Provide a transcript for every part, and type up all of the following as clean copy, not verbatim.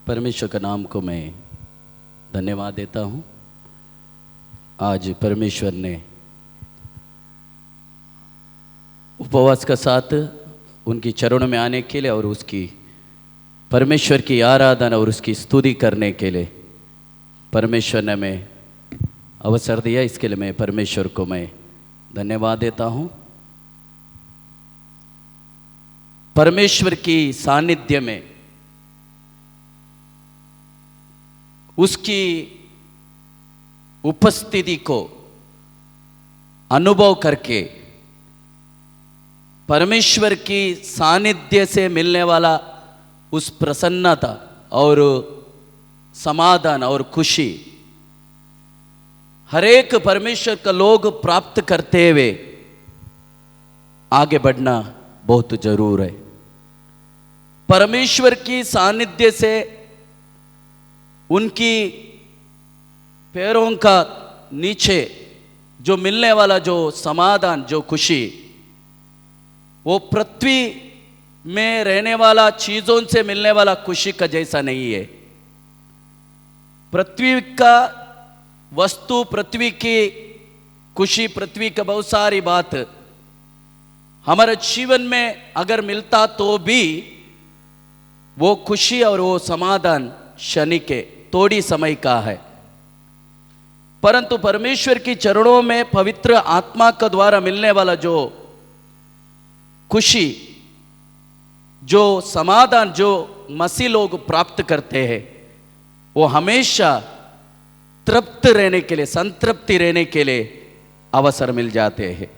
परमेश्वर का नाम को मैं धन्यवाद देता हूँ। आज परमेश्वर ने उपवास का साथ उनकी चरणों में आने के लिए और उसकी परमेश्वर की आराधना और उसकी स्तुति करने के लिए परमेश्वर ने हमें अवसर दिया। इसके लिए मैं परमेश्वर को मैं धन्यवाद देता हूँ। परमेश्वर की सानिध्य में उसकी उपस्थिति को अनुभव करके परमेश्वर की सानिध्य से मिलने वाला उस प्रसन्नता और समाधान और खुशी हर एक परमेश्वर का लोग प्राप्त करते हुए आगे बढ़ना बहुत जरूर है। परमेश्वर की सानिध्य से उनकी पैरों का नीचे जो मिलने वाला जो समाधान जो खुशी वो पृथ्वी में रहने वाला चीजों से मिलने वाला खुशी का जैसा नहीं है। पृथ्वी का वस्तु, पृथ्वी की खुशी, पृथ्वी का बहुत सारी बात हमारे जीवन में अगर मिलता तो भी वो खुशी और वो समाधान क्षणिक है, थोड़ी समय का है। परंतु परमेश्वर की चरणों में पवित्र आत्मा का द्वारा मिलने वाला जो खुशी, जो समाधान जो मसीह लोग प्राप्त करते हैं वो हमेशा तृप्त रहने के लिए, संतृप्ति रहने के लिए अवसर मिल जाते हैं।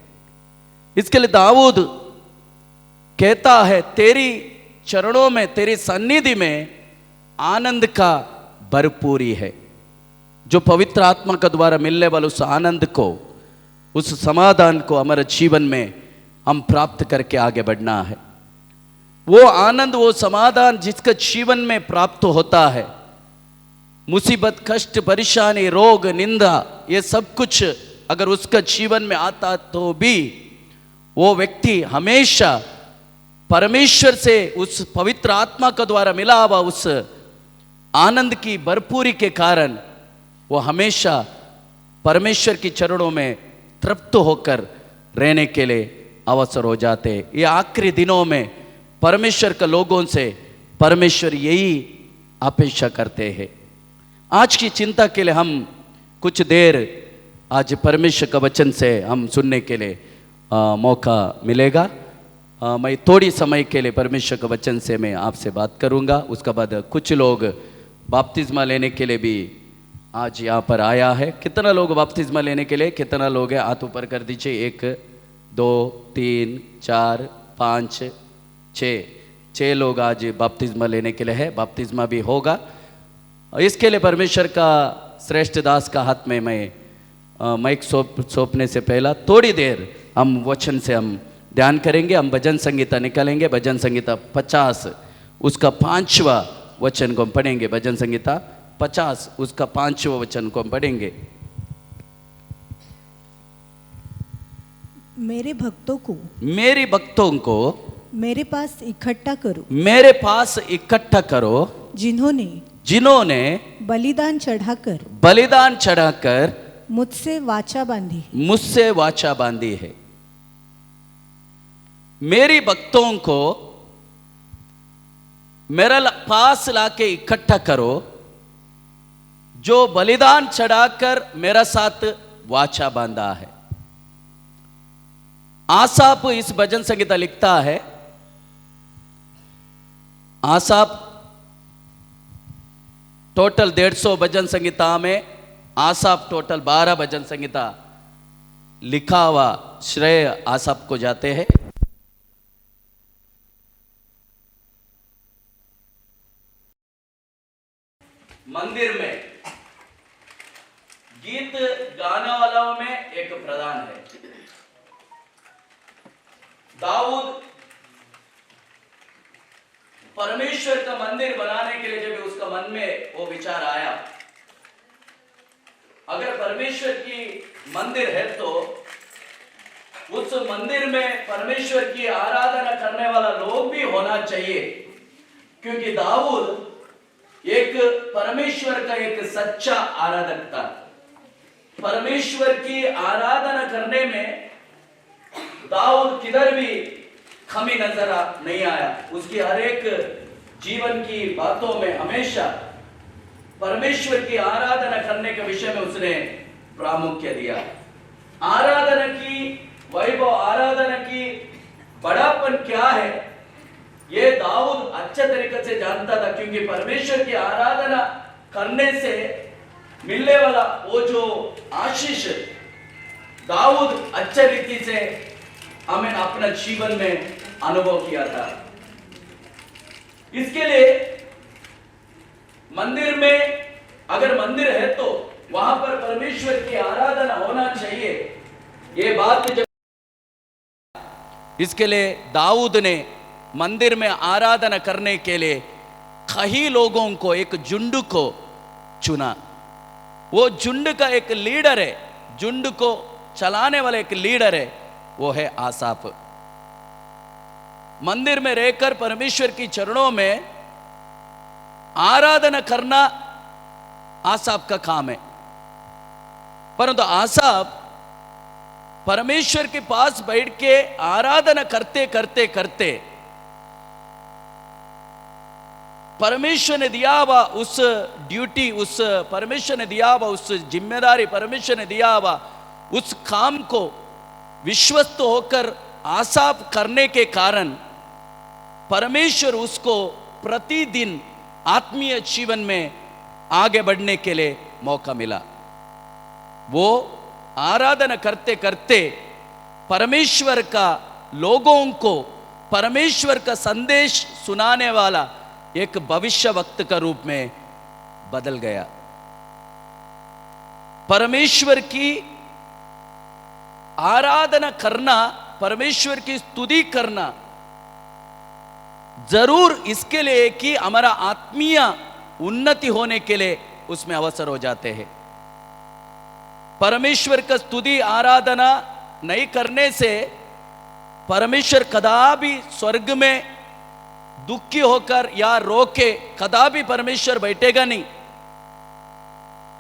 इसके लिए दाऊद कहता है, तेरी चरणों में, तेरी सन्निधि में आनंद का भरपूरी है। जो पवित्र आत्मा का द्वारा मिलने वाले उस आनंद को, उस समाधान को हमारे जीवन में हम प्राप्त करके आगे बढ़ना है। वो आनंद, वो समाधान जिसका जीवन में प्राप्त होता है, मुसीबत, कष्ट, परेशानी, रोग, निंदा, ये सब कुछ अगर उसका जीवन में आता तो भी वो व्यक्ति हमेशा परमेश्वर से उस पवित्र आत्मा का द्वारा मिला हुआ उस आनंद की भरपूरी के कारण वो हमेशा परमेश्वर की चरणों में तृप्त होकर रहने के लिए अवसर हो जाते हैं। ये आखिरी दिनों में परमेश्वर के लोगों से परमेश्वर यही अपेक्षा करते हैं। आज की चिंता के लिए हम कुछ देर आज परमेश्वर का वचन से हम सुनने के लिए मौका मिलेगा। मैं थोड़ी समय के लिए परमेश्वर के वचन से मैं आपसे बात करूंगा। उसके बाद कुछ लोग बपतिस्मा लेने के लिए भी आज यहाँ पर आया है। कितना लोग बपतिस्मा लेने के लिए, कितना लोग है? हाथ ऊपर कर दीजिए। 1 2 3 4 5 6 लोग आज बपतिस्मा लेने के लिए है। बपतिस्मा भी होगा। इसके लिए परमेश्वर का श्रेष्ठ दास का हाथ में मैं माइक सौंपने से पहला थोड़ी देर हम वचन से हम ध्यान करेंगे। हम भजन संगीता निकालेंगे। भजन संगीता 50 उसका 5वां वचन को हम पढ़ेंगे। भजन संगीता 50 उसका 5वां वचन को हम पढ़ेंगे। मेरे भक्तों को मेरे पास इकट्ठा करो, मेरे पास इकट्ठा करो, जिन्होंने बलिदान चढ़ाकर मुझसे वाचा बांधी है। मेरी भक्तों को मेरे पास लाके इकट्ठा करो जो बलिदान चढ़ाकर मेरा साथ वाचा बांधा है। आसाप इस भजन संगीता लिखता है। आसाप टोटल 150 भजन संगीता में आसाप टोटल 12 भजन संगीता लिखा हुआ श्रेय आसाप को जाते हैं। मंदिर में गीत गाने वालों में एक प्रधान है। दाऊद परमेश्वर का मंदिर बनाने के लिए जब उसका मन में वो विचार आया, अगर परमेश्वर की मंदिर है तो उस मंदिर में परमेश्वर की आराधना करने वाला लोग भी होना चाहिए। क्योंकि दाऊद एक परमेश्वर का एक सच्चा आराधक था। परमेश्वर की आराधना करने में दाऊद किधर भी कमी नजर नहीं आया। उसकी हर एक जीवन की बातों में हमेशा परमेश्वर की आराधना करने के विषय में उसने प्रामुख्य दिया। आराधना की वैभव, आराधना की बड़ापन क्या है, ये दाऊद अच्छे तरीके से जानता था, क्योंकि परमेश्वर की आराधना करने से मिलने वाला वो जो आशीष दाऊद अच्छे रीति से हमें अपना जीवन में अनुभव किया था। इसके लिए मंदिर में, अगर मंदिर है तो वहां पर परमेश्वर की आराधना होना चाहिए, ये बात जब इसके लिए दाऊद ने मंदिर में आराधना करने के लिए कई लोगों को, एक झुंड को चुना। वो झुंड का एक लीडर है, झुंड को चलाने वाला एक लीडर है, वो है आसाफ। मंदिर में रहकर परमेश्वर की चरणों में आराधना करना आसाफ का काम है, परंतु आसाफ परमेश्वर के पास बैठ के आराधना करते करते करते परमेश्वर ने दिया हुआ उस ड्यूटी, उस परमेश्वर ने दिया हुआ उस जिम्मेदारी, परमेश्वर ने दिया हुआ उस काम को विश्वस्त होकर आसाफ करने के कारण परमेश्वर उसको प्रतिदिन आत्मीय जीवन में आगे बढ़ने के लिए मौका मिला। वो आराधना करते करते परमेश्वर का लोगों को परमेश्वर का संदेश सुनाने वाला एक भविष्य वक्त का रूप में बदल गया। परमेश्वर की आराधना करना, परमेश्वर की स्तुति करना जरूर इसके लिए कि हमारा आत्मीय उन्नति होने के लिए उसमें अवसर हो जाते हैं। परमेश्वर का स्तुति आराधना नहीं करने से परमेश्वर कदापि स्वर्ग में दुखी होकर या रो के कदापि परमेश्वर बैठेगा नहीं।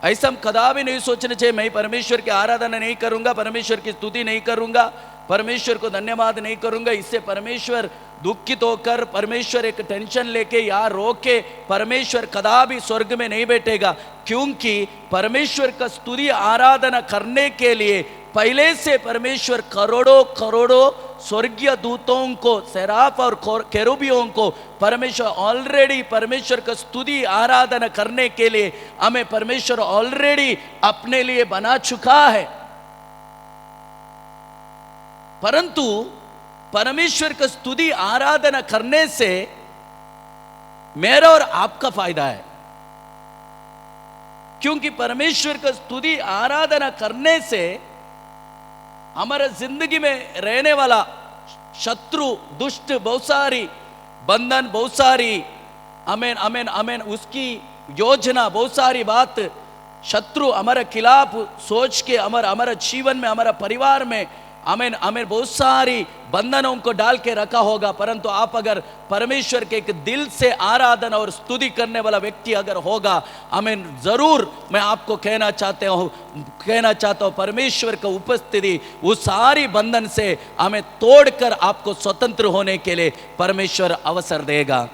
ऐसा हम कदापि नहीं सोचना चाहिए, मैं परमेश्वर की आराधना नहीं करूंगा, परमेश्वर की स्तुति नहीं करूंगा, परमेश्वर को धन्यवाद नहीं करूंगा, इससे परमेश्वर दुखित होकर, परमेश्वर एक टेंशन लेके या रो के परमेश्वर कदापि स्वर्ग में नहीं बैठेगा। क्योंकि परमेश्वर का स्तुति आराधना करने के लिए पहले से परमेश्वर करोड़ों करोड़ों स्वर्गीय दूतों को, सेराफ और केरूबियों को परमेश्वर ऑलरेडी परमेश्वर का स्तुति आराधना करने के लिए हमें परमेश्वर ऑलरेडी अपने लिए बना चुका है। परंतु परमेश्वर का स्तुति आराधना करने से मेरा और आपका फायदा है, क्योंकि परमेश्वर का स्तुति आराधना करने से हमारे जिंदगी में रहने वाला शत्रु, दुष्ट, बहुत सारी बंधन, बहुत सारी अमेन अमेन अमेन उसकी योजना, बहुत सारी बात शत्रु हमारे खिलाफ सोच के हमारे जीवन में, हमारा परिवार में आमेन आमेन बहुत सारी बंधनों को डाल के रखा होगा। परंतु आप अगर परमेश्वर के एक दिल से आराधना और स्तुति करने वाला व्यक्ति अगर होगा, आमेन, जरूर मैं आपको कहना चाहता हूँ परमेश्वर का उपस्थिति उस सारी बंधन से हमें तोड़कर आपको स्वतंत्र होने के लिए परमेश्वर अवसर देगा।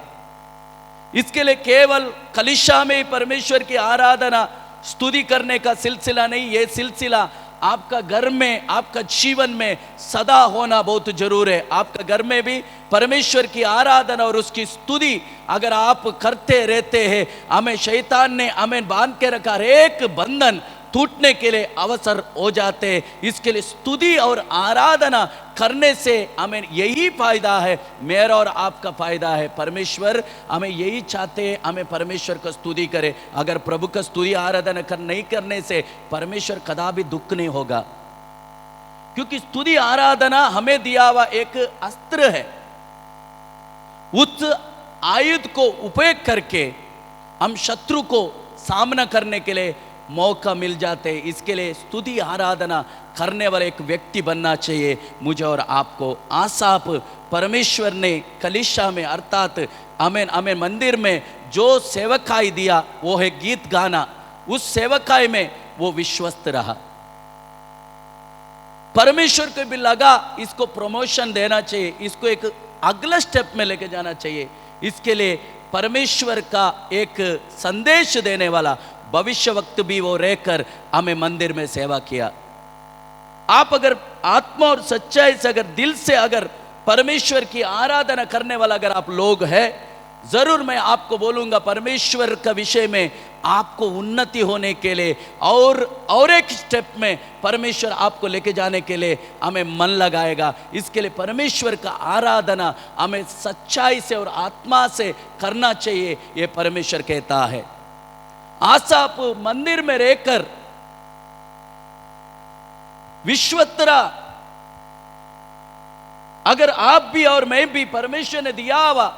इसके लिए केवल कलीसिया में परमेश्वर की आराधना स्तुति करने का सिलसिला नहीं, ये सिलसिला आपका घर में, आपका जीवन में सदा होना बहुत जरूर है। आपका घर में भी परमेश्वर की आराधना और उसकी स्तुति अगर आप करते रहते हैं, हमें शैतान ने हमें बांध के रखा, हर एक बंधन टूटने के लिए अवसर हो जाते हैं। इसके लिए स्तुति और आराधना करने से हमें यही फायदा है, मेरा और आपका फायदा है। परमेश्वर हमें यही चाहते हैं, हमें परमेश्वर का स्तुति करे। अगर प्रभु का स्तुति आराधना नहीं करने से परमेश्वर कदापि दुख नहीं होगा, क्योंकि स्तुति आराधना हमें दिया हुआ एक अस्त्र है। उस आयुध को उपयोग करके हम शत्रु को सामना करने के लिए मौका मिल जाते हैं। इसके लिए स्तुति आराधना करने वाला एक व्यक्ति बनना चाहिए मुझे और आपको। आसाफ परमेश्वर ने कलीसिया में अर्थात आमीन आमीन मंदिर में जो सेवकाई दिया वो है गीत गाना, उस सेवकाई में वो विश्वस्त रहा। परमेश्वर को भी लगा इसको प्रमोशन देना चाहिए, इसको एक अगला स्टेप में लेके जाना चाहिए। इसके लिए परमेश्वर का एक संदेश देने वाला भविष्य वक्त भी वो रहकर हमें मंदिर में सेवा किया। आप अगर आत्मा और सच्चाई से अगर दिल से अगर परमेश्वर की आराधना करने वाला अगर आप लोग हैं, जरूर मैं आपको बोलूंगा परमेश्वर का विषय में आपको उन्नति होने के लिए और एक स्टेप में परमेश्वर आपको लेके जाने के लिए हमें मन लगाएगा। इसके लिए परमेश्वर का आराधना हमें सच्चाई से और आत्मा से करना चाहिए, ये परमेश्वर कहता है। आसाप मंदिर में रहकर विश्वत्तरा, अगर आप भी और मैं भी परमेश्वर ने दिया हुआ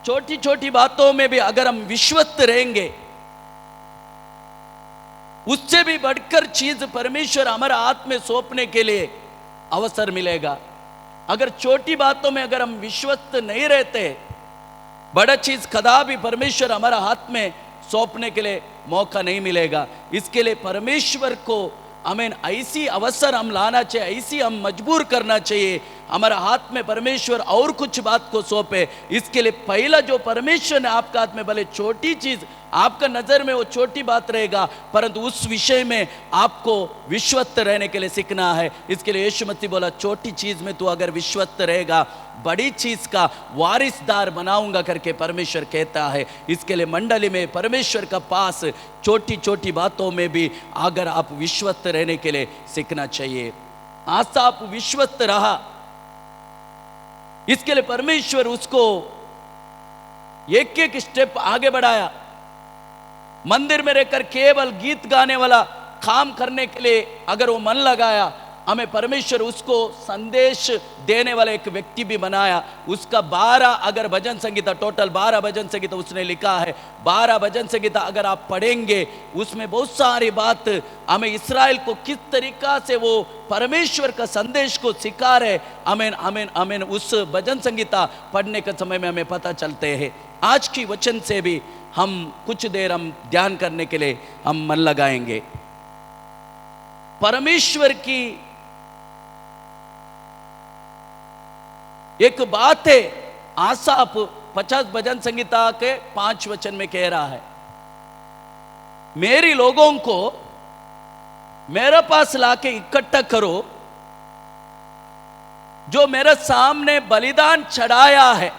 छोटी छोटी बातों में भी अगर हम विश्वस्त रहेंगे, उससे भी बढ़कर चीज परमेश्वर हमारे हाथ में सौंपने के लिए अवसर मिलेगा। अगर छोटी बातों में अगर हम विश्वस्त नहीं रहते, बड़ा चीज कदा भी परमेश्वर हमारा हाथ में सौंपने के लिए मौका नहीं मिलेगा। इसके लिए परमेश्वर को हमें ऐसी अवसर हम लाना चाहिए, ऐसी हम मजबूर करना चाहिए हमारा हाथ में परमेश्वर और कुछ बात को सौंपे। इसके लिए पहला जो परमेश्वर ने आपका हाथ में, भले छोटी चीज आपका नजर में वो छोटी बात रहेगा, परंतु उस विषय में आपको विश्वस्त रहने के लिए सीखना है। इसके लिए यीशु मसीह बोला, छोटी चीज में तू अगर विश्वस्त रहेगा, बड़ी चीज का वारिसदार बनाऊंगा करके परमेश्वर कहता है। इसके लिए मंडली में परमेश्वर का पास छोटी छोटी बातों में भी अगर आप विश्वस्त रहने के लिए सीखना चाहिए। आसाप विश्वस्त रहा, इसके लिए परमेश्वर उसको एक एक स्टेप आगे बढ़ाया। मंदिर में रहकर केवल गीत गाने वाला काम करने के लिए अगर वो मन लगाया, हमें परमेश्वर उसको संदेश देने वाला एक व्यक्ति भी बनाया। उसका 12 अगर भजन संगीता, टोटल 12 भजन संगीता उसने लिखा है। 12 भजन संगीता अगर आप पढ़ेंगे, उसमें बहुत सारी बात हमें इस्राएल को किस तरीका से वो परमेश्वर का संदेश को सिखा रहे, अमेन अमेन अमेन, उस भजन संगीता पढ़ने के समय में हमें पता चलते हैं। आज की वचन से भी हम कुछ देर हम ध्यान करने के लिए हम मन लगाएंगे। परमेश्वर की एक बात है, आसाप 50 भजन संगीता के 5 वचन में कह रहा है, मेरी लोगों को मेरे पास लाके इकट्ठा करो, जो मेरे सामने बलिदान चढ़ाया है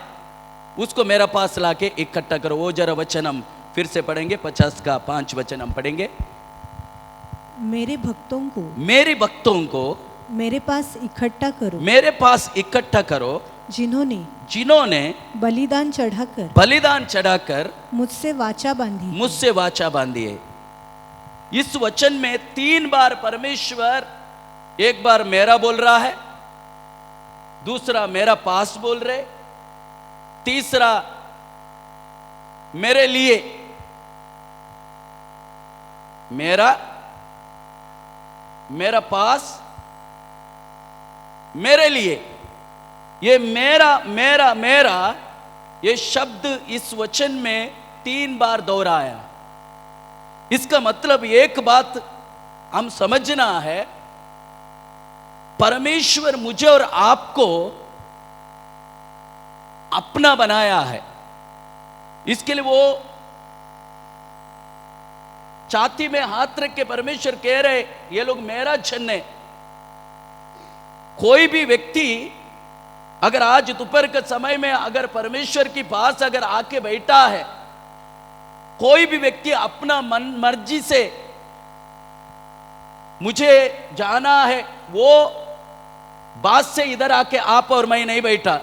उसको मेरे पास लाके इकट्ठा करो। वो जरा वचन हम फिर से पढ़ेंगे, 50 का 5 वचन हम पढ़ेंगे। मेरे भक्तों को मेरे पास इकट्ठा करो, मेरे पास इकट्ठा करो, जिन्होंने बलिदान चढ़ाकर मुझसे वाचा बांधी है। इस वचन में 3 बार परमेश्वर, एक बार मेरा बोल रहा है, दूसरा मेरा पास बोल रहे, तीसरा मेरे लिए, मेरा पास, मेरे लिए। ये मेरा ये शब्द इस वचन में 3 बार दोहराया। इसका मतलब एक बात हम समझना है, परमेश्वर मुझे और आपको अपना बनाया है। इसके लिए वो छाती में हाथ रख के परमेश्वर कह रहे, ये लोग मेरा जन है। कोई भी व्यक्ति अगर आज दोपहर के समय में अगर परमेश्वर की पास अगर आके बैठा है, कोई भी व्यक्ति अपना मन मर्जी से मुझे जाना है, वो बात से इधर आके आप और मैं नहीं बैठा,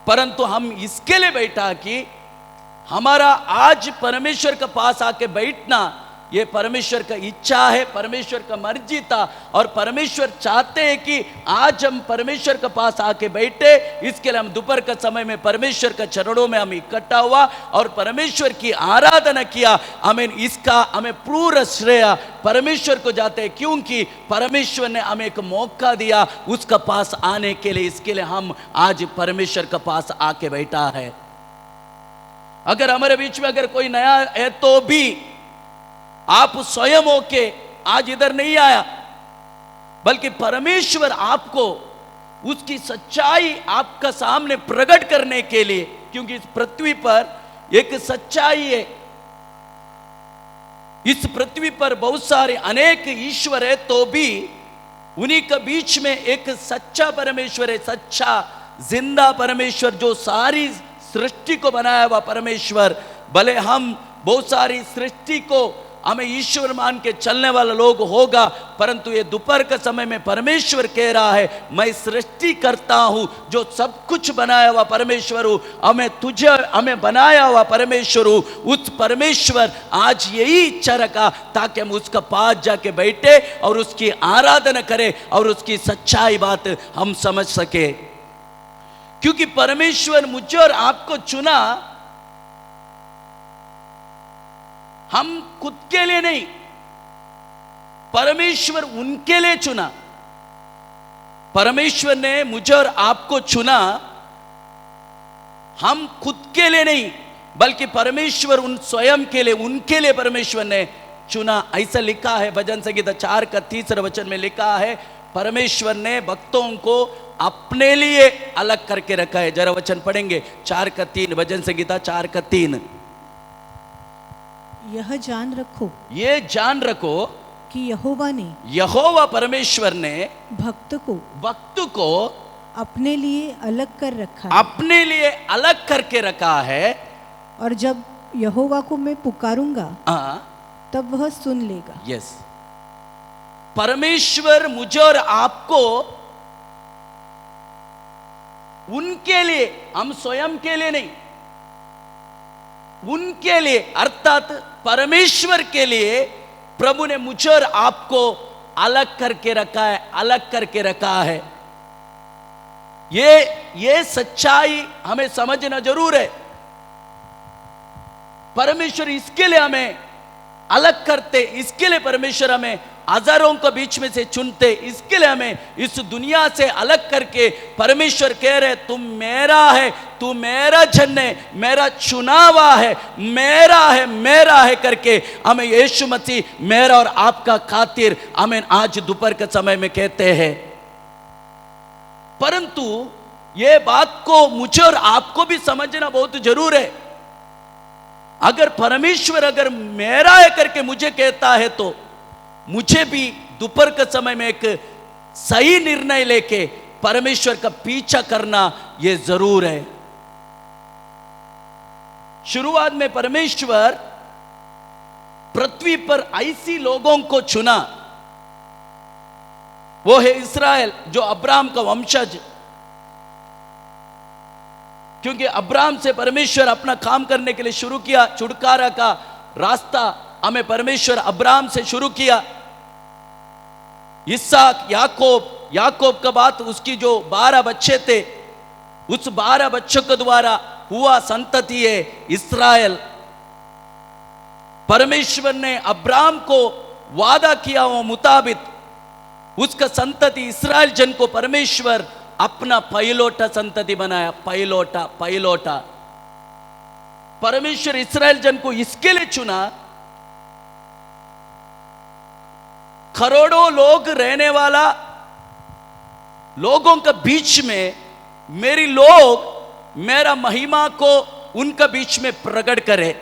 परंतु हम इसके लिए बैठा कि हमारा आज परमेश्वर के पास आके बैठना ये परमेश्वर का इच्छा है, परमेश्वर का मर्जी था। और परमेश्वर चाहते हैं कि आज हम परमेश्वर के पास आके बैठे। इसके लिए हम दोपहर के समय में परमेश्वर के चरणों में हम इकट्ठा हुआ और परमेश्वर की आराधना किया। इसका हमें पूरा श्रेय परमेश्वर को जाते हैं, क्योंकि परमेश्वर ने हमें एक मौका दिया उसका पास आने के लिए। इसके लिए हम आज परमेश्वर के पास आके बैठा है। अगर हमारे बीच में अगर कोई नया है तो भी आप स्वयं होके आज इधर नहीं आया, बल्कि परमेश्वर आपको उसकी सच्चाई आपका सामने प्रकट करने के लिए, क्योंकि इस पृथ्वी पर एक सच्चाई है, इस पृथ्वी पर बहुत सारे अनेक ईश्वर है तो भी उन्हीं के बीच में एक सच्चा परमेश्वर है, सच्चा जिंदा परमेश्वर जो सारी सृष्टि को बनाया हुआ परमेश्वर। भले हम बहुत सारी सृष्टि को हमें ईश्वर मान के चलने वाला लोग होगा, परंतु ये दोपहर के समय में परमेश्वर कह रहा है मैं सृष्टि करता हूं, जो सब कुछ बनाया हुआ परमेश्वर हूं, हमें बनाया हुआ परमेश्वर हूं। उस परमेश्वर आज यही इच्छा रखा ताकि हम उसका पास जाके बैठे और उसकी आराधना करें और उसकी सच्चाई बात हम समझ सके, क्योंकि परमेश्वर मुझे और आपको चुना हम खुद के लिए नहीं, परमेश्वर उनके लिए चुना। परमेश्वर ने मुझे और आपको चुना, हम खुद के लिए नहीं, बल्कि परमेश्वर उन स्वयं के लिए, उनके लिए परमेश्वर ने चुना। ऐसा लिखा है भजन संगीता 4 का 3 वचन में लिखा है, परमेश्वर ने भक्तों को अपने लिए अलग करके रखा है। जरा वचन पढ़ेंगे 4 का 3, भजन संगीता 4 का 3। यह जान रखो, ये जान रखो कि यहोवा परमेश्वर ने भक्त को अपने लिए अलग कर रखा है, अपने लिए अलग करके रखा है, और जब यहोवा को मैं पुकारूंगा तब वह सुन लेगा। यस, परमेश्वर मुझे और आपको उनके लिए, हम स्वयं के लिए नहीं, उनके लिए अर्थात परमेश्वर के लिए प्रभु ने मुझे और आपको अलग करके रखा है, अलग करके रखा है। ये सच्चाई हमें समझना जरूर है। परमेश्वर इसके लिए हमें अलग करते, इसके लिए परमेश्वर हमें हजारों के बीच में से चुनते, इसके लिए हमें इस दुनिया से अलग करके परमेश्वर कह रहे तुम मेरा है, तू मेरा जन है, मेरा चुनावा है, मेरा है करके हमें यीशु मसीह मेरा और आपका खातिर हमें आज दोपहर के समय में कहते हैं। परंतु ये बात को मुझे और आपको भी समझना बहुत जरूर है। अगर परमेश्वर अगर मेरा है करके मुझे कहता है तो मुझे भी दोपहर के समय में एक सही निर्णय लेके परमेश्वर का पीछा करना यह जरूर है। शुरुआत में परमेश्वर पृथ्वी पर ऐसी लोगों को चुना, वो है इस्राएल, जो अब्राहम का वंशज, क्योंकि अब्राहम से परमेश्वर अपना काम करने के लिए शुरू किया। छुटकारा का रास्ता हमें परमेश्वर अब्राहम से शुरू किया। इसहाक, याकूब का बात, उसकी जो 12 बच्चे थे, उस 12 बच्चों के द्वारा हुआ संतति है इस्राएल। परमेश्वर ने अब्राहम को वादा किया वो मुताबिक उसका संतति इस्राएल जन को परमेश्वर अपना पहिलौठा संतति बनाया। पहिलौठा परमेश्वर इस्राएल जन को इसके लिए चुना, करोड़ों लोग रहने वाला लोगों के बीच में मेरा महिमा को उनके बीच में प्रकट करे।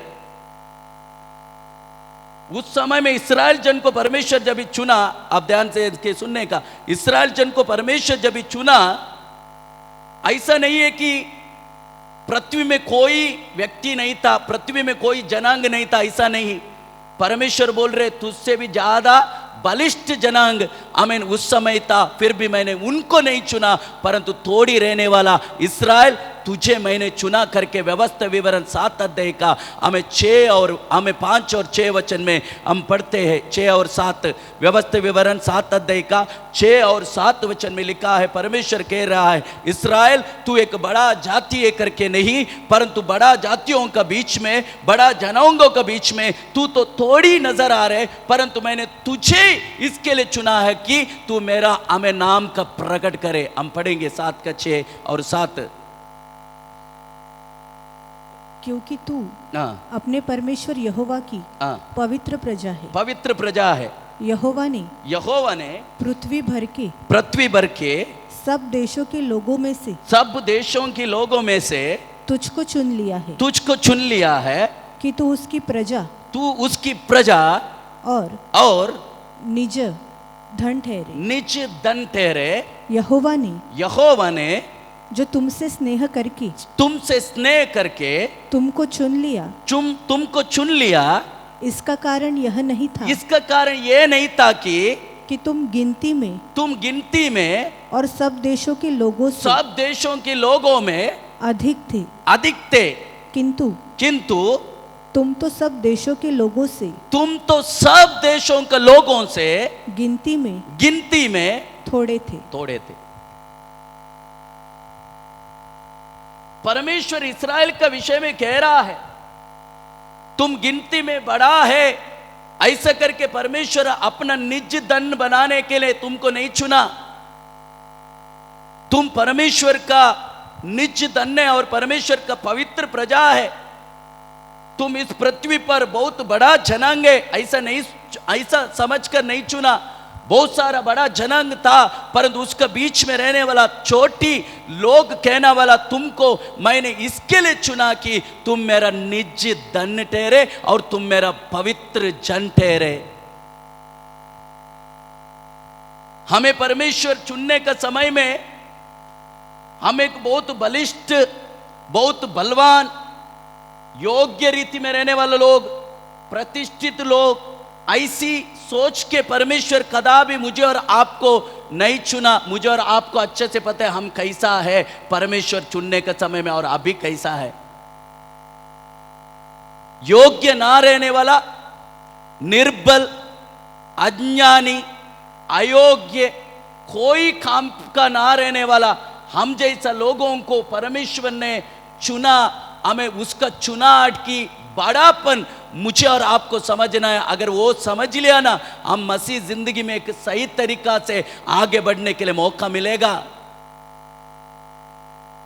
उस समय में इस्राएल जन को परमेश्वर जब भी चुना, आप ध्यान से इसके सुनने का, इस्राएल जन को परमेश्वर जब भी चुना, ऐसा नहीं है कि पृथ्वी में कोई व्यक्ति नहीं था, पृथ्वी में कोई जनांग नहीं था, ऐसा नहीं। परमेश्वर बोल रहे तुझसे भी ज्यादा बलिष्ठ जनांग आमीन उस समय था, फिर भी मैंने उनको नहीं चुना, परंतु थोड़ी रहने वाला इस्राएल तुझे मैंने चुना करके व्यवस्था विवरण 7 अध्याय का हमें 5 और 6 वचन में हम पढ़ते हैं। 6 और 7 व्यवस्था विवरण 7 अध्याय का 6 और 7 वचन में लिखा है, परमेश्वर कह रहा है इस्राएल तू एक बड़ा जाति है करके नहीं, परंतु बड़ा जातियों का बीच में, बड़ा जनांगों के बीच में तू तो थोड़ी नजर आ रहे, परंतु मैंने तुझे इसके लिए चुना है कि तू मेरा हमें नाम का प्रकट करे। हम पढ़ेंगे 7 का 6 और 7। क्योंकि तू हाँ अपने परमेश्वर यहोवा की हाँ पवित्र प्रजा है। पवित्र प्रजा है। यहोवा ने यहोवा ने पृथ्वी भर के सब देशों के लोगों में से तुझको चुन लिया है कि तू उसकी प्रजा और निज धन ठहरे। यहोवा ने जो तुमसे स्नेह करके तुमको चुन लिया, इसका कारण यह नहीं था कि तुम गिनती में और सब देशों के लोगों में अधिक थे, किंतु तुम तो सब देशों के लोगों से गिनती में थोड़े थे। परमेश्वर इस्राएल का विषय में कह रहा है, तुम गिनती में बड़ा है, ऐसा करके परमेश्वर अपना निज धन बनाने के लिए तुमको नहीं चुना। तुम परमेश्वर का निज धन है और परमेश्वर का पवित्र प्रजा है। तुम इस पृथ्वी पर बहुत बड़ा जनांग है, ऐसा समझकर नहीं चुना। बहुत सारा बड़ा जनांग था, परंतु उसका बीच में रहने वाला छोटी लोग कहने वाला तुमको मैंने इसके लिए चुना कि तुम मेरा निज धन ठहरे और तुम मेरा पवित्र जन ठहरे। हमें परमेश्वर चुनने का समय में हम एक बहुत बलिष्ठ, बहुत बलवान, योग्य रीति में रहने वाले लोग, प्रतिष्ठित लोग, ऐसी सोच के परमेश्वर कदापि मुझे और आपको नहीं चुना। मुझे और आपको अच्छे से पता है हम कैसा है परमेश्वर चुनने के समय में और अभी कैसा है। योग्य ना रहने वाला, निर्बल, अज्ञानी, अयोग्य, कोई काम का ना रहने वाला हम जैसा लोगों को परमेश्वर ने चुना। हमें उसका चुनाव की बड़ापन मुझे और आपको समझना है। अगर वो समझ लिया ना, हम मसीह जिंदगी में एक सही तरीका से आगे बढ़ने के लिए मौका मिलेगा।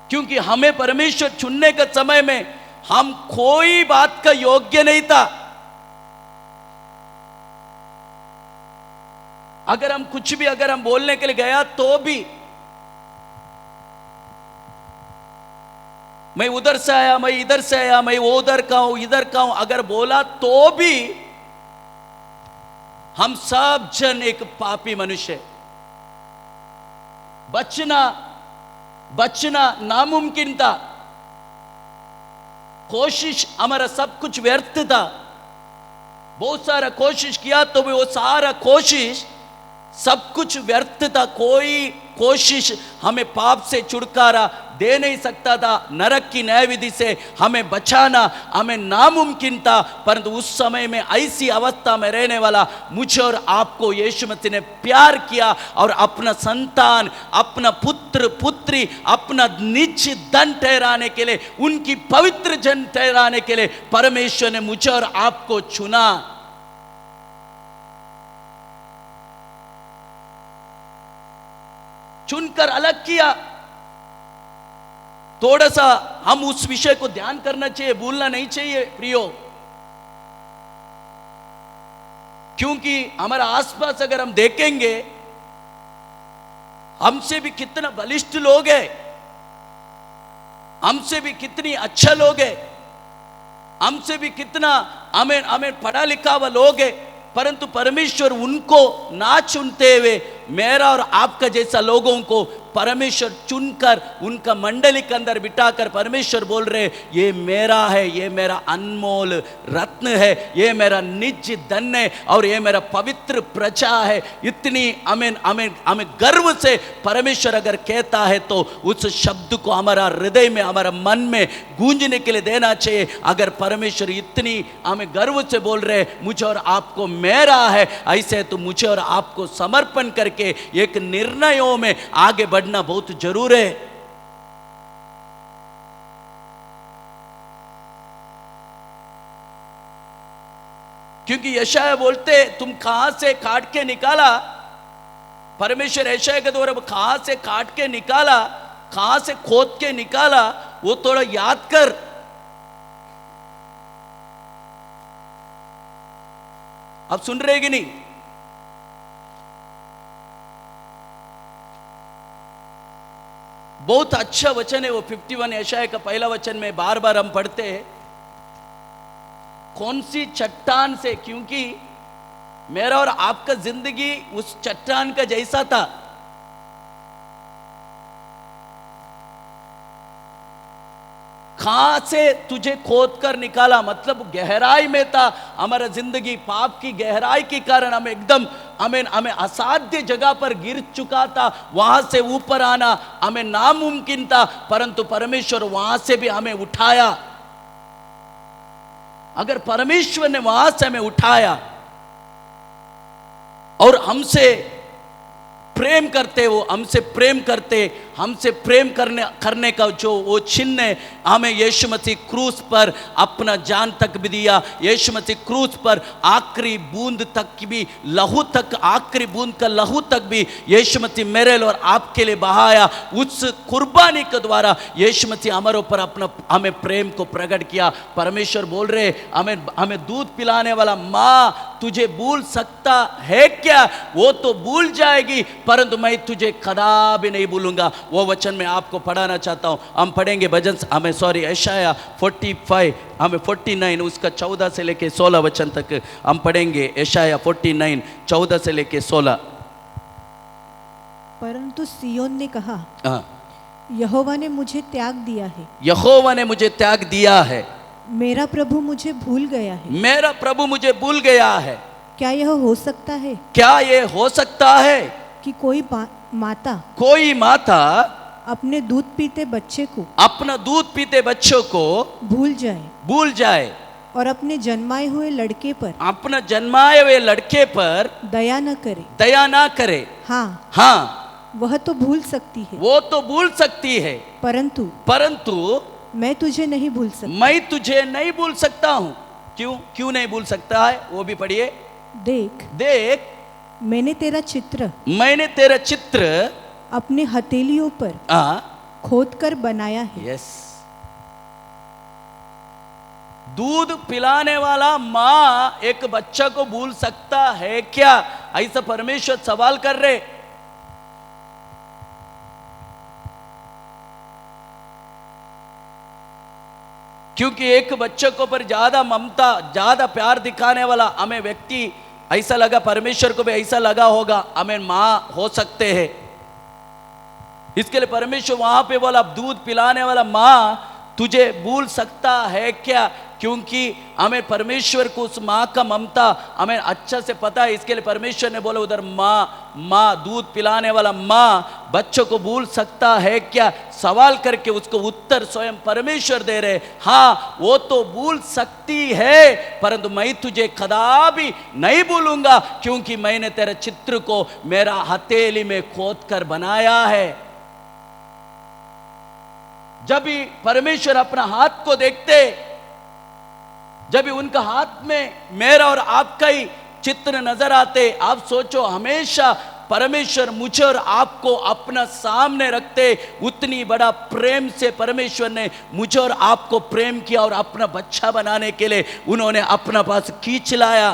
क्योंकि हमें परमेश्वर चुनने के समय में हम कोई बात का योग्य नहीं था। अगर हम कुछ भी अगर हम बोलने के लिए गया तो भी मैं उधर से आया, मैं इधर से आया, मैं वो उधर का हूं, इधर का हूं, अगर बोला तो भी हम सब जन एक पापी मनुष्य। बचना नामुमकिन था। कोशिश हमारा सब कुछ व्यर्थ था। बहुत सारा कोशिश किया तो भी वो सारा कोशिश सब कुछ व्यर्थ था। कोई कोशिश हमें पाप से छुटकारा दे नहीं सकता था। नरक की न्याय विधि से हमें बचाना हमें नामुमकिन था। परंतु उस समय में ऐसी अवस्था में रहने वाला मुझे और आपको यीशु मसीह ने प्यार किया और अपना संतान, अपना पुत्र पुत्री, अपना निज धन ठहराने के लिए, उनकी पवित्र जन ठहराने के लिए परमेश्वर ने मुझे और आपको चुना। चुनकर अलग किया। थोड़ा सा हम उस विषय को ध्यान करना चाहिए, भूलना नहीं चाहिए प्रियो। क्योंकि हमारा आसपास अगर हम देखेंगे, हमसे भी कितना बलिष्ठ लोग हैं, हमसे भी कितनी अच्छा लोग हैं, हमसे भी कितना हमें पढ़ा लिखा हुआ लोग हैं, परंतु परमेश्वर उनको ना चुनते हुए मेरा और आपका जैसा लोगों को परमेश्वर चुनकर उनका मंडली के अंदर बिठाकर परमेश्वर बोल रहे ये मेरा है, ये मेरा अनमोल रत्न है, ये मेरा निज धन है और ये मेरा पवित्र प्रजा है। इतनी हमें गर्व से परमेश्वर अगर कहता है तो उस शब्द को हमारा हृदय में, हमारा मन में गूंजने के लिए देना चाहिए। अगर परमेश्वर इतनी हमें गर्व से बोल रहे मुझे और आपको मेरा है, ऐसे तो मुझे और आपको समर्पण करके एक निर्णयों में आगे बढ़ना बहुत जरूर है। क्योंकि यशाया बोलते तुम कहां से काट के निकाला, परमेश्वर यशाया के द्वारा कहां से काट के निकाला, कहां से खोद के निकाला, वो थोड़ा याद कर। आप सुन रहे कि नहीं? बहुत अच्छा वचन है वो 51 यशाया का पहला वचन में बार बार हम पढ़ते हैं। कौन सी चट्टान से, क्योंकि मेरा और आपका जिंदगी उस चट्टान का जैसा था। कहां से तुझे खोद कर निकाला, मतलब गहराई में था हमारा जिंदगी। पाप की गहराई के कारण हमें एकदम हमें असाध्य जगह पर गिर चुका था। वहां से ऊपर आना हमें नामुमकिन था, परंतु परमेश्वर वहां से भी हमें उठाया। अगर परमेश्वर ने वहां से हमें उठाया और हमसे प्रेम करते, वो हमसे प्रेम करते, हमसे प्रेम करने का जो वो चिन्ह है, हमें यीशु मसीह क्रूस पर अपना जान तक भी दिया। यीशु मसीह क्रूस पर आखिरी बूंद तक की भी लहू तक, आखिरी बूंद का लहू तक भी यीशु मसीह मेरे और आपके लिए बहाया। उस कुर्बानी के द्वारा यीशु मसीह हमारे ऊपर अपना हमें प्रेम को प्रकट किया। परमेश्वर बोल रहे हमें दूध पिलाने वाला माँ तुझे भूल सकता है क्या? वो तो भूल जाएगी, परंतु मैं तुझे कदापि नहीं भूलूंगा। वो वचन मैं आपको पढ़ाना चाहता हूं। हम पढ़ेंगे भजन, यशाया 45, हमें 49 उसका 14 से लेके 16 वचन तक हम पढ़ेंगे। यशाया 49 14 से लेके 16। परंतु सियोन ने कहा, यहोवा ने मुझे त्याग दिया है, यहोवा ने मुझे त्याग दिया है, मेरा प्रभु मुझे भूल गया है, मेरा प्रभु मुझे भूल गया है। क्या यह हो सकता है? क्या ये हो सकता है कि कोई माता अपने दूध पीते बच्चे को, अपना दूध पीते बच्चों को भूल जाए और अपने जन्माए हुए लड़के पर दया न करे। हाँ, वह तो भूल सकती है, वो तो भूल सकती है, परंतु मैं तुझे नहीं भूल सकता। मैं तुझे नहीं भूल सकता हूं। क्यों नहीं भूल सकता है? वो भी पढ़िए। देख मैंने तेरा चित्र अपने हथेलियों पर खोद कर बनाया है। यस, दूध पिलाने वाला माँ एक बच्चा को भूल सकता है क्या? ऐसा परमेश्वर सवाल कर रहे। क्योंकि एक बच्चे को पर ज्यादा ममता, ज्यादा प्यार दिखाने वाला हमें व्यक्ति ऐसा लगा, परमेश्वर को भी ऐसा लगा होगा हमें मां हो सकते हैं। इसके लिए परमेश्वर वहां पे बोला, दूध पिलाने वाला मां तुझे भूल सकता है क्या? क्योंकि हमें परमेश्वर को उस माँ का ममता हमें अच्छा से पता है। इसके लिए परमेश्वर ने बोला उधर माँ दूध पिलाने वाला माँ बच्चों को भूल सकता है क्या? सवाल करके उसको उत्तर स्वयं परमेश्वर दे रहे। हाँ, वो तो भूल सकती है, परंतु मैं तुझे कदापि नहीं भूलूंगा, क्योंकि मैंने तेरे चित्र को मेरा हथेली में खोद कर बनाया है। जब भी परमेश्वर अपना हाथ को देखते, जब भी उनका हाथ में मेरा और आपका ही चित्र नजर आते, आप सोचो हमेशा परमेश्वर मुझे और आपको अपना सामने रखते। उतनी बड़ा प्रेम से परमेश्वर ने मुझे और आपको प्रेम किया और अपना बच्चा बनाने के लिए उन्होंने अपना पास खींच लाया।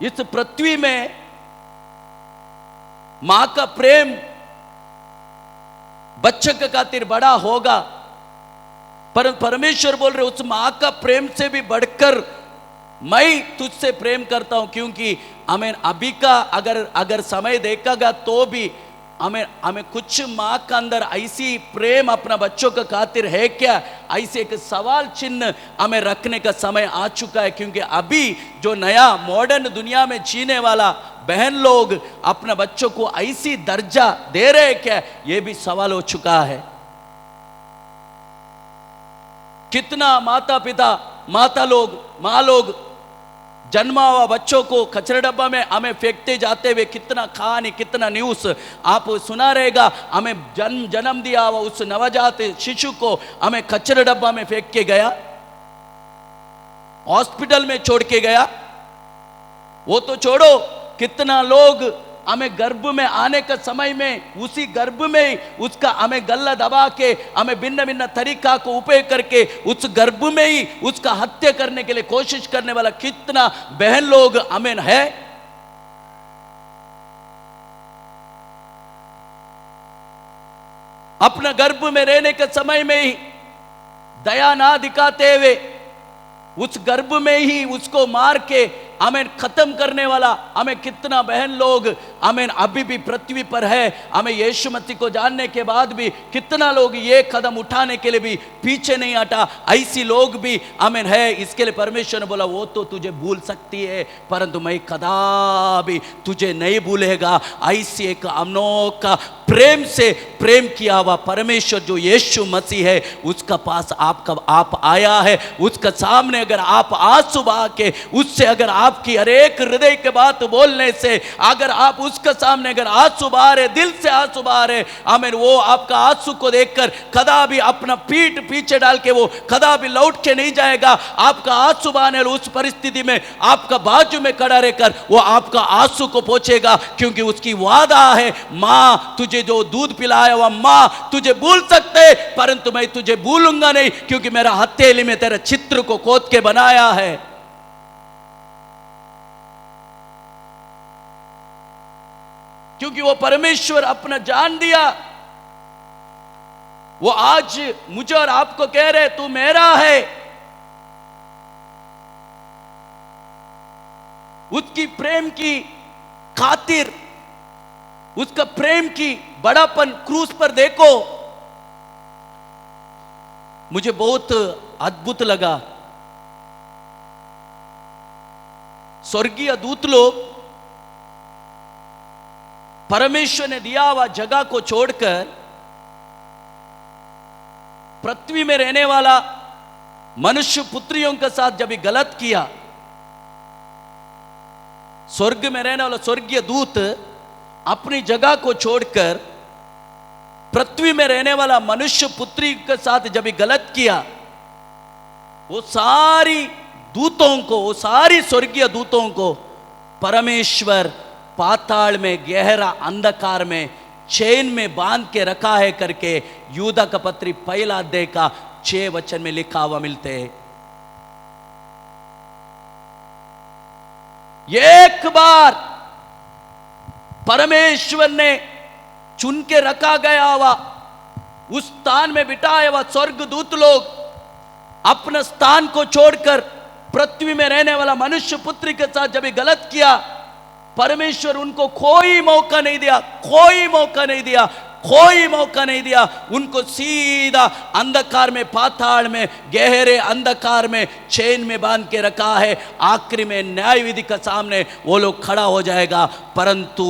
इस पृथ्वी में मां का प्रेम बच्चे के खातिर बड़ा होगा, पर परमेश्वर बोल रहे उस मां का प्रेम से भी बढ़कर मैं तुझसे प्रेम करता हूं। क्योंकि हमें अभी का अगर समय देखेगा तो भी हमें कुछ मां का अंदर ऐसी प्रेम अपना बच्चों का खातिर है क्या? ऐसे एक सवाल चिन्ह हमें रखने का समय आ चुका है। क्योंकि अभी जो नया मॉडर्न दुनिया में जीने वाला बहन लोग अपना बच्चों को ऐसी दर्जा दे रहे क्या? यह भी सवाल हो चुका है। कितना माँ लोग जन्मा हुआ बच्चों को कचरे डब्बा में हमें फेंकते जाते हुए कितना कहानी, कितना न्यूज़ आप सुना रहेगा। हमें जन्म दिया हुआ उस नवजात शिशु को हमें कचरे डब्बा में फेंक के गया, हॉस्पिटल में छोड़ के गया। वो तो छोड़ो, कितना लोग हमें गर्भ में आने का समय में उसी गर्भ में ही उसका हमें गला दबा के हमें भिन्न भिन्न तरीका को उपयोग करके उस गर्भ में ही उसका हत्या करने के लिए कोशिश करने वाला कितना बहन लोग हमें है। अपना गर्भ में रहने के समय में ही दया ना दिखाते हुए उस गर्भ में ही उसको मार के हमें खत्म करने वाला हमें कितना बहन लोग हमें अभी भी पृथ्वी पर है। हमें यीशु मसीह को जानने के बाद भी कितना लोग ये कदम उठाने के लिए भी पीछे नहीं हटा, ऐसी लोग भी हमें है। इसके लिए परमेश्वर ने बोला वो तो तुझे भूल सकती है परंतु मैं कदापि तुझे नहीं भूलेगा। ऐसी एक अनोखा प्रेम से प्रेम किया हुआ परमेश्वर जो यीशु मसीह है उसका पास आप आया है। उसका सामने अगर आप आंसू बहा के उससे अगर आपकी हर एक हृदय के बात बोलने से अगर आप उसके सामने अगर आंसू बहा रहे, दिल से आंसू बहा रहे, आमीन, वो आपका आंसू को देखकर कदापि अपना पीठ पीछे डाल के वो कदापि लौट के नहीं जाएगा। आपका आंसू बहाने उस परिस्थिति में आपका बाजू में खड़ा रहकर वो आपका आंसू को पोंछेगा, क्योंकि उसकी वादा है मां तुझे जो दूध पिलाया हुआ मां तुझे भूल सकते परंतु मैं तुझे भूलूंगा नहीं, क्योंकि मेरा हथेली में तेरा चित्र को खोद के बनाया है। क्योंकि वो परमेश्वर अपना जान दिया। वो आज मुझे और आपको कह रहे तू मेरा है। उसकी प्रेम की खातिर उसका प्रेम की बड़ापन क्रूस पर देखो। मुझे बहुत अद्भुत लगा। स्वर्गीय दूत लोग परमेश्वर ने दिया हुआ जगह को छोड़कर पृथ्वी में रहने वाला मनुष्य पुत्रियों के साथ जब गलत किया, स्वर्ग में रहने वाला स्वर्गीय दूत अपनी जगह को छोड़कर पृथ्वी में रहने वाला मनुष्य पुत्री के साथ जब गलत किया, वो सारी दूतों को, वो सारी स्वर्गीय दूतों को परमेश्वर पाताल में गहरा अंधकार में चैन में बांध के रखा है करके यूदा का पत्री पहला अध्याय का 6 वचन में लिखा हुआ मिलते हैं। एक बार परमेश्वर ने चुन के रखा गया हुआ उस स्थान में बिठाया हुआ स्वर्गदूत लोग अपना स्थान को छोड़कर पृथ्वी में रहने वाला मनुष्य पुत्री के साथ जब गलत किया, परमेश्वर उनको कोई मौका नहीं दिया, कोई मौका नहीं दिया, कोई मौका नहीं दिया। उनको सीधा अंधकार में, पाताल में, गहरे अंधकार में चैन में बांध के रखा है। आखिरी में न्याय विधि के सामने वो लोग खड़ा हो जाएगा। परंतु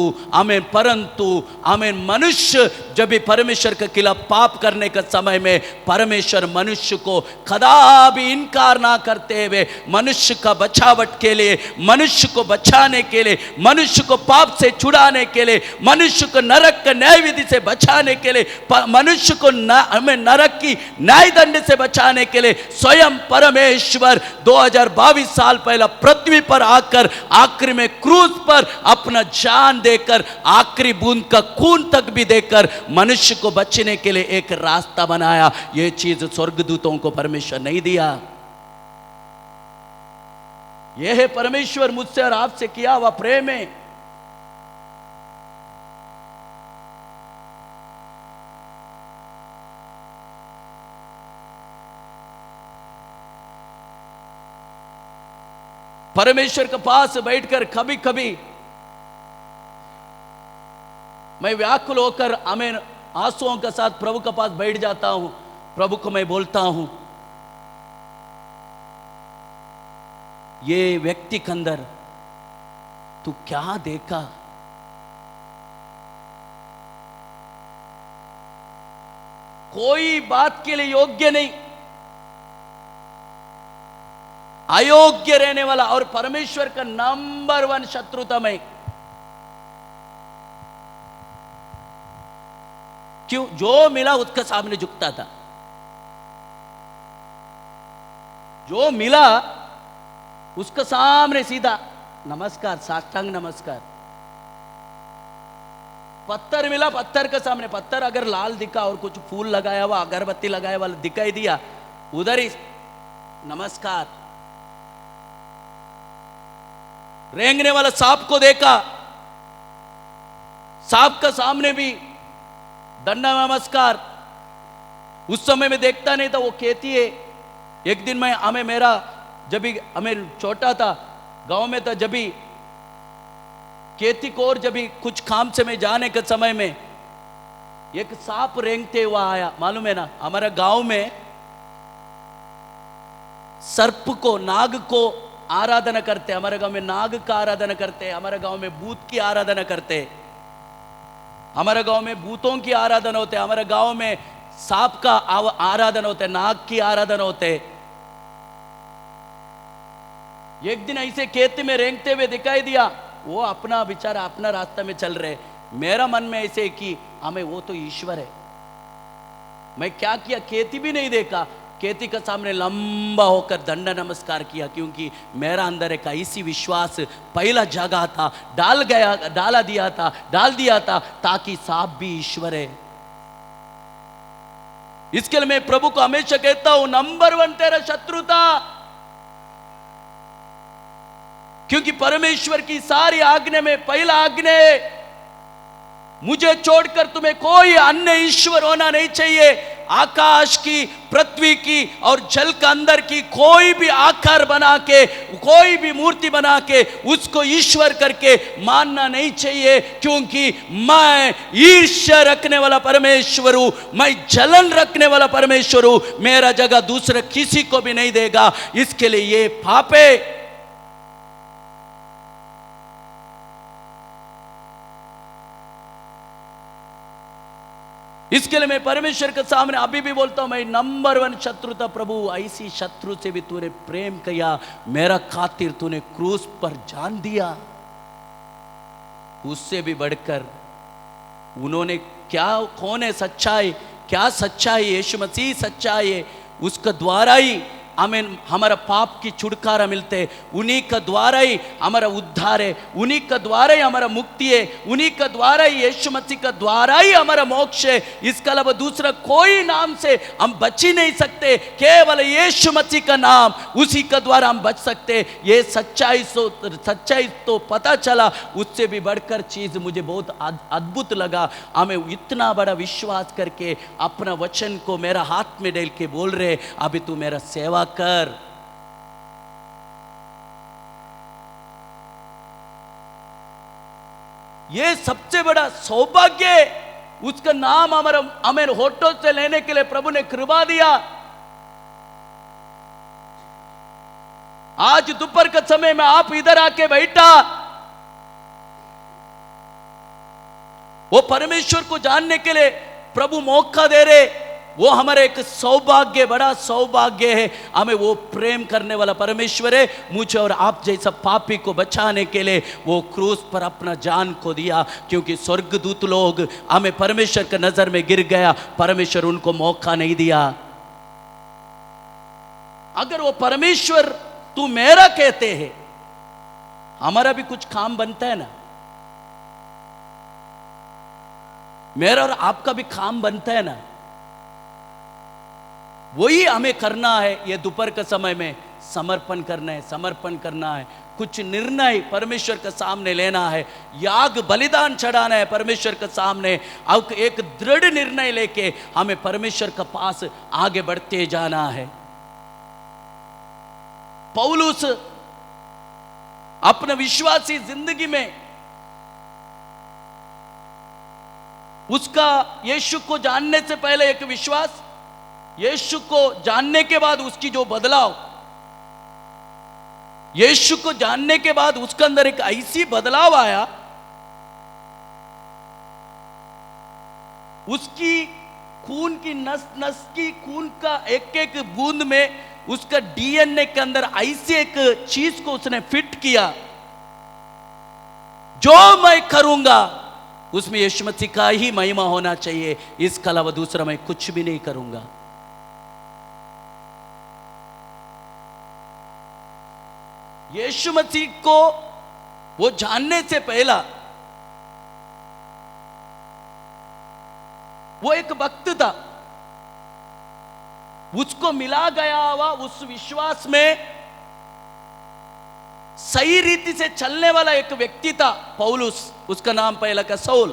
हमें मनुष्य जब भी परमेश्वर के खिलाफ पाप करने के समय में परमेश्वर मनुष्य को कदापि इनकार ना करते हुए मनुष्य का बचावट के लिए, मनुष्य को बचाने के लिए, मनुष्य को पाप से छुड़ाने के लिए, मनुष्य को नरक का न्याय विधि से बचाने के लिए, मनुष्य को हमें नरक की न्याय दंड से बचाने के लिए स्वयं परमेश्वर 2022 साल पहले पृथ्वी पर आकर आखिरी में क्रूस पर अपना जान देकर, आखिरी बूंद का खून तक भी देकर मनुष्य को बचने के लिए एक रास्ता बनाया। यह चीज स्वर्गदूतों को परमेश्वर नहीं दिया। यह है परमेश्वर मुझसे और आपसे किया हुआ प्रेम है। परमेश्वर के पास बैठकर कभी कभी मैं व्याकुल होकर हमें आंसुओं के साथ प्रभु के पास बैठ जाता हूं। प्रभु को मैं बोलता हूं, ये व्यक्ति के अंदर तू क्या देखा? कोई बात के लिए योग्य नहीं, अयोग्य रहने वाला और परमेश्वर का नंबर 1 शत्रुता में। क्यों? जो मिला उसके सामने झुकता था, जो मिला उसके सामने सीधा नमस्कार, साष्टांग नमस्कार। पत्थर मिला, पत्थर के सामने, पत्थर अगर लाल दिखा और कुछ फूल लगाया हुआ, अगरबत्ती लगाया हुआ दिखाई दिया, उधर ही नमस्कार। रेंगने वाला सांप को देखा, सांप का सामने भी दंडा नमस्कार। उस समय में देखता नहीं था, वो कहती है, एक दिन मैं हमें मेरा जब भी हमें छोटा था, गांव में था, जब भी खेती को और जब भी कुछ काम से मैं जाने के समय में एक सांप रेंगते हुआ आया। मालूम है ना, हमारा गांव में सर्प को, नाग को आराधना करते, हमारे गांव में नाग का आराधना करते, हमारे गांव में भूत की आराधना करते, हमारे गांव में भूतों की आराधना होते, हमारे गांव में सांप का आराधना होता है, नाग की आराधना होते। एक दिन ऐसे खेत में रेंगते हुए दिखाई दिया, वो अपना बेचारा अपना रास्ता में चल रहे। मेरा मन में ऐसे कि हमें वो तो ईश्वर है। मैं क्या किया, खेती भी नहीं देखा, खेती के सामने लंबा होकर दंड नमस्कार किया, क्योंकि मेरा अंदर एक ऐसी विश्वास पहला जगह था, डाल दिया था ताकि सांप भी ईश्वर है। इसके लिए मैं प्रभु को हमेशा कहता हूं, नंबर 1 तेरा शत्रु था, क्योंकि परमेश्वर की सारी आज्ञा में पहला आज्ञा है, मुझे छोड़कर तुम्हें कोई अन्य ईश्वर होना नहीं चाहिए। आकाश की, पृथ्वी की और जल के अंदर की कोई भी आकार बना के, कोई भी मूर्ति बना के उसको ईश्वर करके मानना नहीं चाहिए, क्योंकि मैं ईर्ष्या रखने वाला परमेश्वर हूं, मैं जलन रखने वाला परमेश्वर हूं, मेरा जगह दूसरे किसी को भी नहीं देगा। इसके लिए ये पाप है। इसके लिए मैं परमेश्वर के सामने अभी भी बोलता हूं, मैं नंबर 1 शत्रु था प्रभु। ऐसी शत्रु से भी तूने प्रेम किया, मेरा खातिर तूने क्रूस पर जान दिया। उससे भी बढ़कर उन्होंने क्या, कौन है सच्चाई, क्या सच्चाई, यीशु मसीह सच्चाई है, उसके द्वारा ही हमें हमारा पाप की छुटकारा मिलते, उन्हीं का द्वारा ही हमारा उद्धार है, उन्हीं का द्वारा ही हमारा मुक्ति है, उन्हीं का द्वारा ही, यीशु मसीह का द्वारा ही हमारा मोक्ष है। इसके अलावा दूसरा कोई नाम से हम बच ही नहीं सकते, केवल यीशु मसीह का नाम, उसी का द्वारा हम बच सकते। ये सच्चाई तो पता चला। उससे भी बढ़कर चीज मुझे बहुत अद्भुत लगा, हमें इतना बड़ा विश्वास करके अपना वचन को मेरा हाथ में डाल के बोल रहे, अभी तू मेरा सेवा कर। ये सबसे बड़ा सौभाग्य है। उसका नाम हमें होठों से लेने के लिए प्रभु ने कृपा दिया। आज दोपहर के समय में आप इधर आके बैठा, वो परमेश्वर को जानने के लिए प्रभु मौका दे रहे। वो हमारा एक सौभाग्य, बड़ा सौभाग्य है। हमें वो प्रेम करने वाला परमेश्वर है। मुझे और आप जैसा पापी को बचाने के लिए वो क्रूस पर अपना जान को दिया, क्योंकि स्वर्गदूत लोग हमें परमेश्वर के नजर में गिर गया, परमेश्वर उनको मौका नहीं दिया। अगर वो परमेश्वर तू मेरा कहते हैं, हमारा भी कुछ काम बनता है ना, मेरा और आपका भी काम बनता है ना, वही हमें करना है। ये दोपहर के समय में समर्पण करना है, कुछ निर्णय परमेश्वर के सामने लेना है, याग बलिदान चढ़ाना है परमेश्वर के सामने। अब एक दृढ़ निर्णय लेके हमें परमेश्वर के पास आगे बढ़ते जाना है। पौलुस अपने विश्वासी जिंदगी में उसका यीशु को जानने से पहले एक विश्वास, यीशु को जानने के बाद उसकी जो बदलाव, यीशु को जानने के बाद उसके अंदर एक ऐसी बदलाव आया, उसकी खून की नस की खून का एक एक बूंद में उसका डीएनए के अंदर ऐसी एक चीज को उसने फिट किया, जो मैं करूंगा उसमें यीशु मसीह का ही महिमा होना चाहिए, इसके अलावा दूसरा मैं कुछ भी नहीं करूंगा। यीशु मसीह को वो जानने से पहला वो एक भक्त था, उसको मिला गया हुआ उस विश्वास में सही रीति से चलने वाला एक व्यक्ति था पौलुस। उसका नाम पहला का सौल।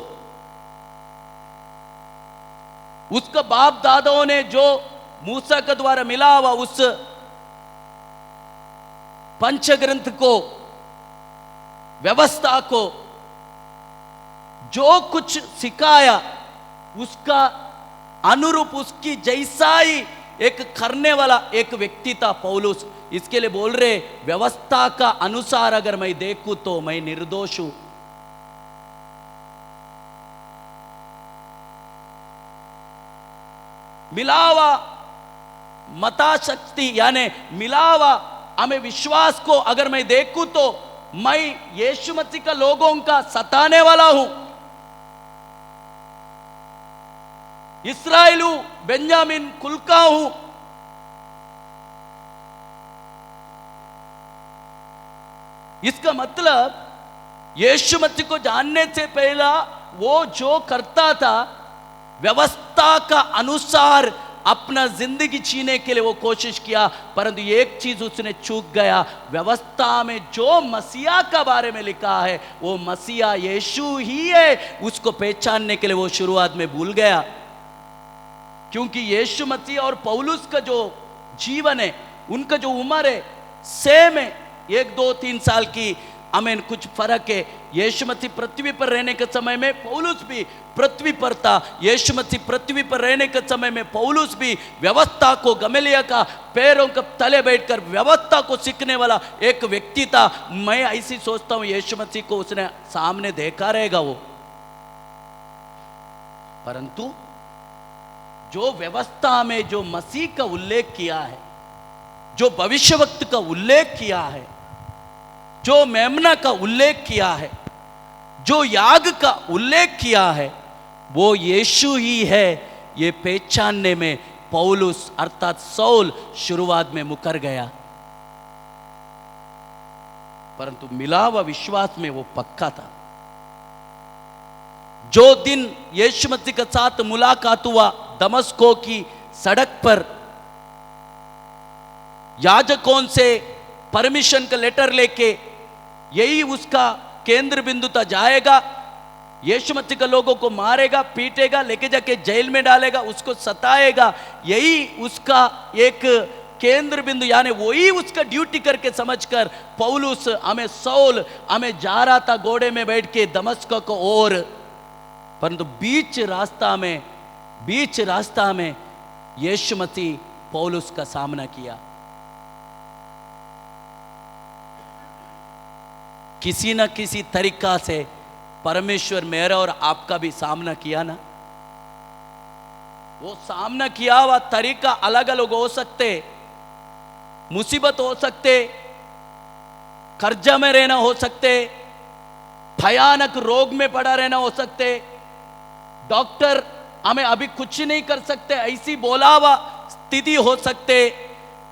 उसका बाप दादाओं ने जो मूसा के द्वारा मिला हुआ उस पंचग्रंथ को, व्यवस्था को, जो कुछ सिखाया उसका अनुरूप उसकी जैसा ही एक करने वाला एक व्यक्ति था पौलुस। इसके लिए बोल रहे व्यवस्था का अनुसार अगर मैं देखूं तो मैं निर्दोष हूं। मिलावा मता शक्ति यानी मिलावा हमें विश्वास को अगर मैं देखूं तो मैं यीशु मसीह का लोगों का सताने वाला हूं। इस्राएल हूं, बेंजामिन कुल का हूं। इसका मतलब यीशु मसीह को जानने से पहला वो जो करता था व्यवस्था का अनुसार अपना जिंदगी जीने के लिए वो कोशिश किया, परंतु एक चीज उसने चूक गया। व्यवस्था में जो मसीहा का बारे में लिखा है वो मसीहा यीशु ही है, उसको पहचानने के लिए वो शुरुआत में भूल गया। क्योंकि यीशु मसीह और पौलुस का जो जीवन है, उनका जो उम्र है सेम है, 1 2 3 साल की आमीन कुछ फर्क है। यीशु मसीह पृथ्वी पर रहने के समय में पौलुस भी पृथ्वी पर था। यीशु मसीह पृथ्वी पर रहने के समय में पौलुस भी व्यवस्था को, गमलिया का पैरों के तले बैठकर व्यवस्था को सीखने वाला एक व्यक्ति था। मैं ऐसी सोचता हूं यीशु मसीह को उसने सामने देखा रहेगा वो, परंतु जो व्यवस्था में जो मसीह का उल्लेख किया है, जो भविष्यवक्ता का उल्लेख किया है, जो मेमना का उल्लेख किया है, जो याग का उल्लेख किया है, वो यीशु ही है। ये पहचानने में पौलुस अर्थात सौल शुरुआत में मुकर गया, परंतु मिला हुआ विश्वास में वो पक्का था। जो दिन यीशु मसीह के साथ मुलाकात हुआ दमस्को की सड़क पर, याजकों से परमिशन का लेटर लेके, यही उसका केंद्र बिंदु था। जाएगा, यीशु मसीह के लोगों को मारेगा, पीटेगा, लेके जाके जेल में डालेगा, उसको सताएगा, यही उसका एक केंद्र बिंदु, यानी वही उसका ड्यूटी करके समझकर पौलुस हमें सौल हमें जा रहा था घोड़े में बैठ के दमस्क को ओर। परंतु बीच रास्ता में यीशु मसीह पौलुस का सामना किया। किसी न किसी तरीका से परमेश्वर मेरा और आपका भी सामना किया ना। वो सामना किया हुआ तरीका अलग अलग हो सकते, मुसीबत हो सकते, कर्जा में रहना हो सकते, भयानक रोग में पड़ा रहना हो सकते, डॉक्टर हमें अभी कुछ नहीं कर सकते ऐसी बोला हुआ स्थिति हो सकते,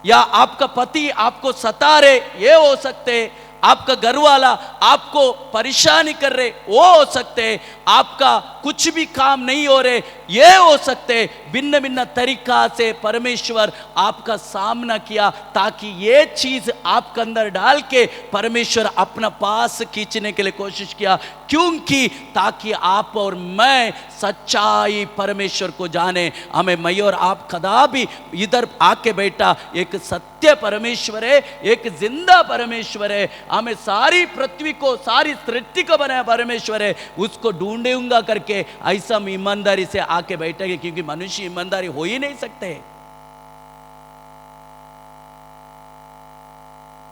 या आपका पति आपको सता रहे ये हो सकते, आपका घर वाला आपको परेशानी कर रहे वो हो सकते, आपका कुछ भी काम नहीं हो रहे ये हो सकते। भिन्न भिन्न तरीका से परमेश्वर आपका सामना किया, ताकि ये चीज आपके अंदर डाल के परमेश्वर अपना पास खींचने के लिए कोशिश किया। क्योंकि ताकि आप और मैं सच्चाई परमेश्वर को जाने। हमें मैं और आप कदा भी इधर आके बैठा एक सत्य परमेश्वर है, एक जिंदा परमेश्वर है। हमें सारी पृथ्वी को, सारी सृष्टि को बनाया परमेश्वर है, उसको ढूंढूंगा करके ऐसा हम ईमानदारी से आके बैठेंगे, क्योंकि मनुष्य ईमानदारी हो ही नहीं सकते।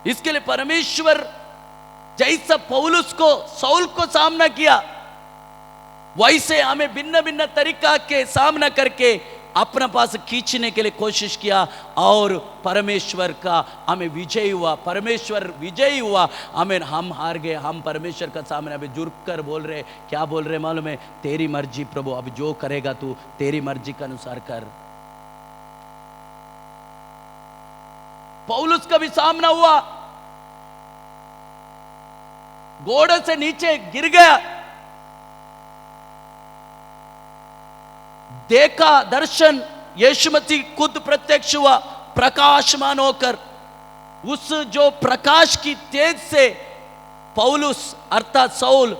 इसके लिए परमेश्वर जैसा पौलुस को, सौल को सामना किया, वैसे हमें भिन्न भिन्न तरीका के सामना करके अपना पास खींचने के लिए कोशिश किया, और परमेश्वर का हमें विजय हुआ। परमेश्वर विजयी हुआ, हमें हम हार गए। हम परमेश्वर का सामने अभी झुक कर बोल रहे, क्या बोल रहे मालूम है? तेरी मर्जी प्रभु, अब जो करेगा तू तेरी मर्जी के अनुसार कर। पौलुस का भी सामना हुआ, घोड़े से नीचे गिर गया, देखा दर्शन, यीशु मसीह खुद प्रत्यक्ष हुआ प्रकाशमान होकर। उस जो प्रकाश की तेज से पौलुस अर्थात सौल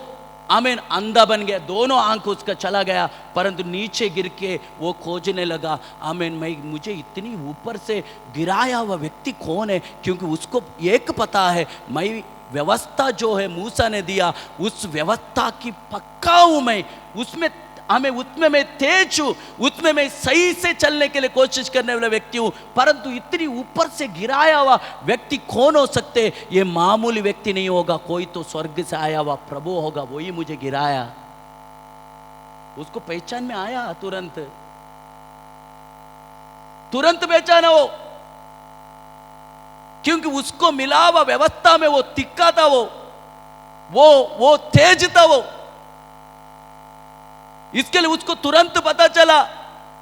आमीन अंधा बन गया, दोनों आंख उसका चला गया, परंतु नीचे गिर के वो खोजने लगा आमीन मुझे इतनी ऊपर से गिराया हुआ व्यक्ति कौन है, क्योंकि उसको एक पता है मैं व्यवस्था जो है मूसा ने दिया उस व्यवस्था की पक्का हूं मैं, उसमें मैं तेज हूं, उसमें मैं सही से चलने के लिए कोशिश करने वाला व्यक्ति हूं, परंतु इतनी ऊपर से गिराया हुआ व्यक्ति कौन हो सकते? ये मामूली व्यक्ति नहीं होगा, कोई तो स्वर्ग से आया हुआ प्रभु होगा, वही मुझे गिराया। उसको पहचान में आया, तुरंत पहचाना हो, क्योंकि उसको मिला हुआ व्यवस्था में वो तिक्का था, वो तेज था वो। इसके लिए उसको तुरंत पता चला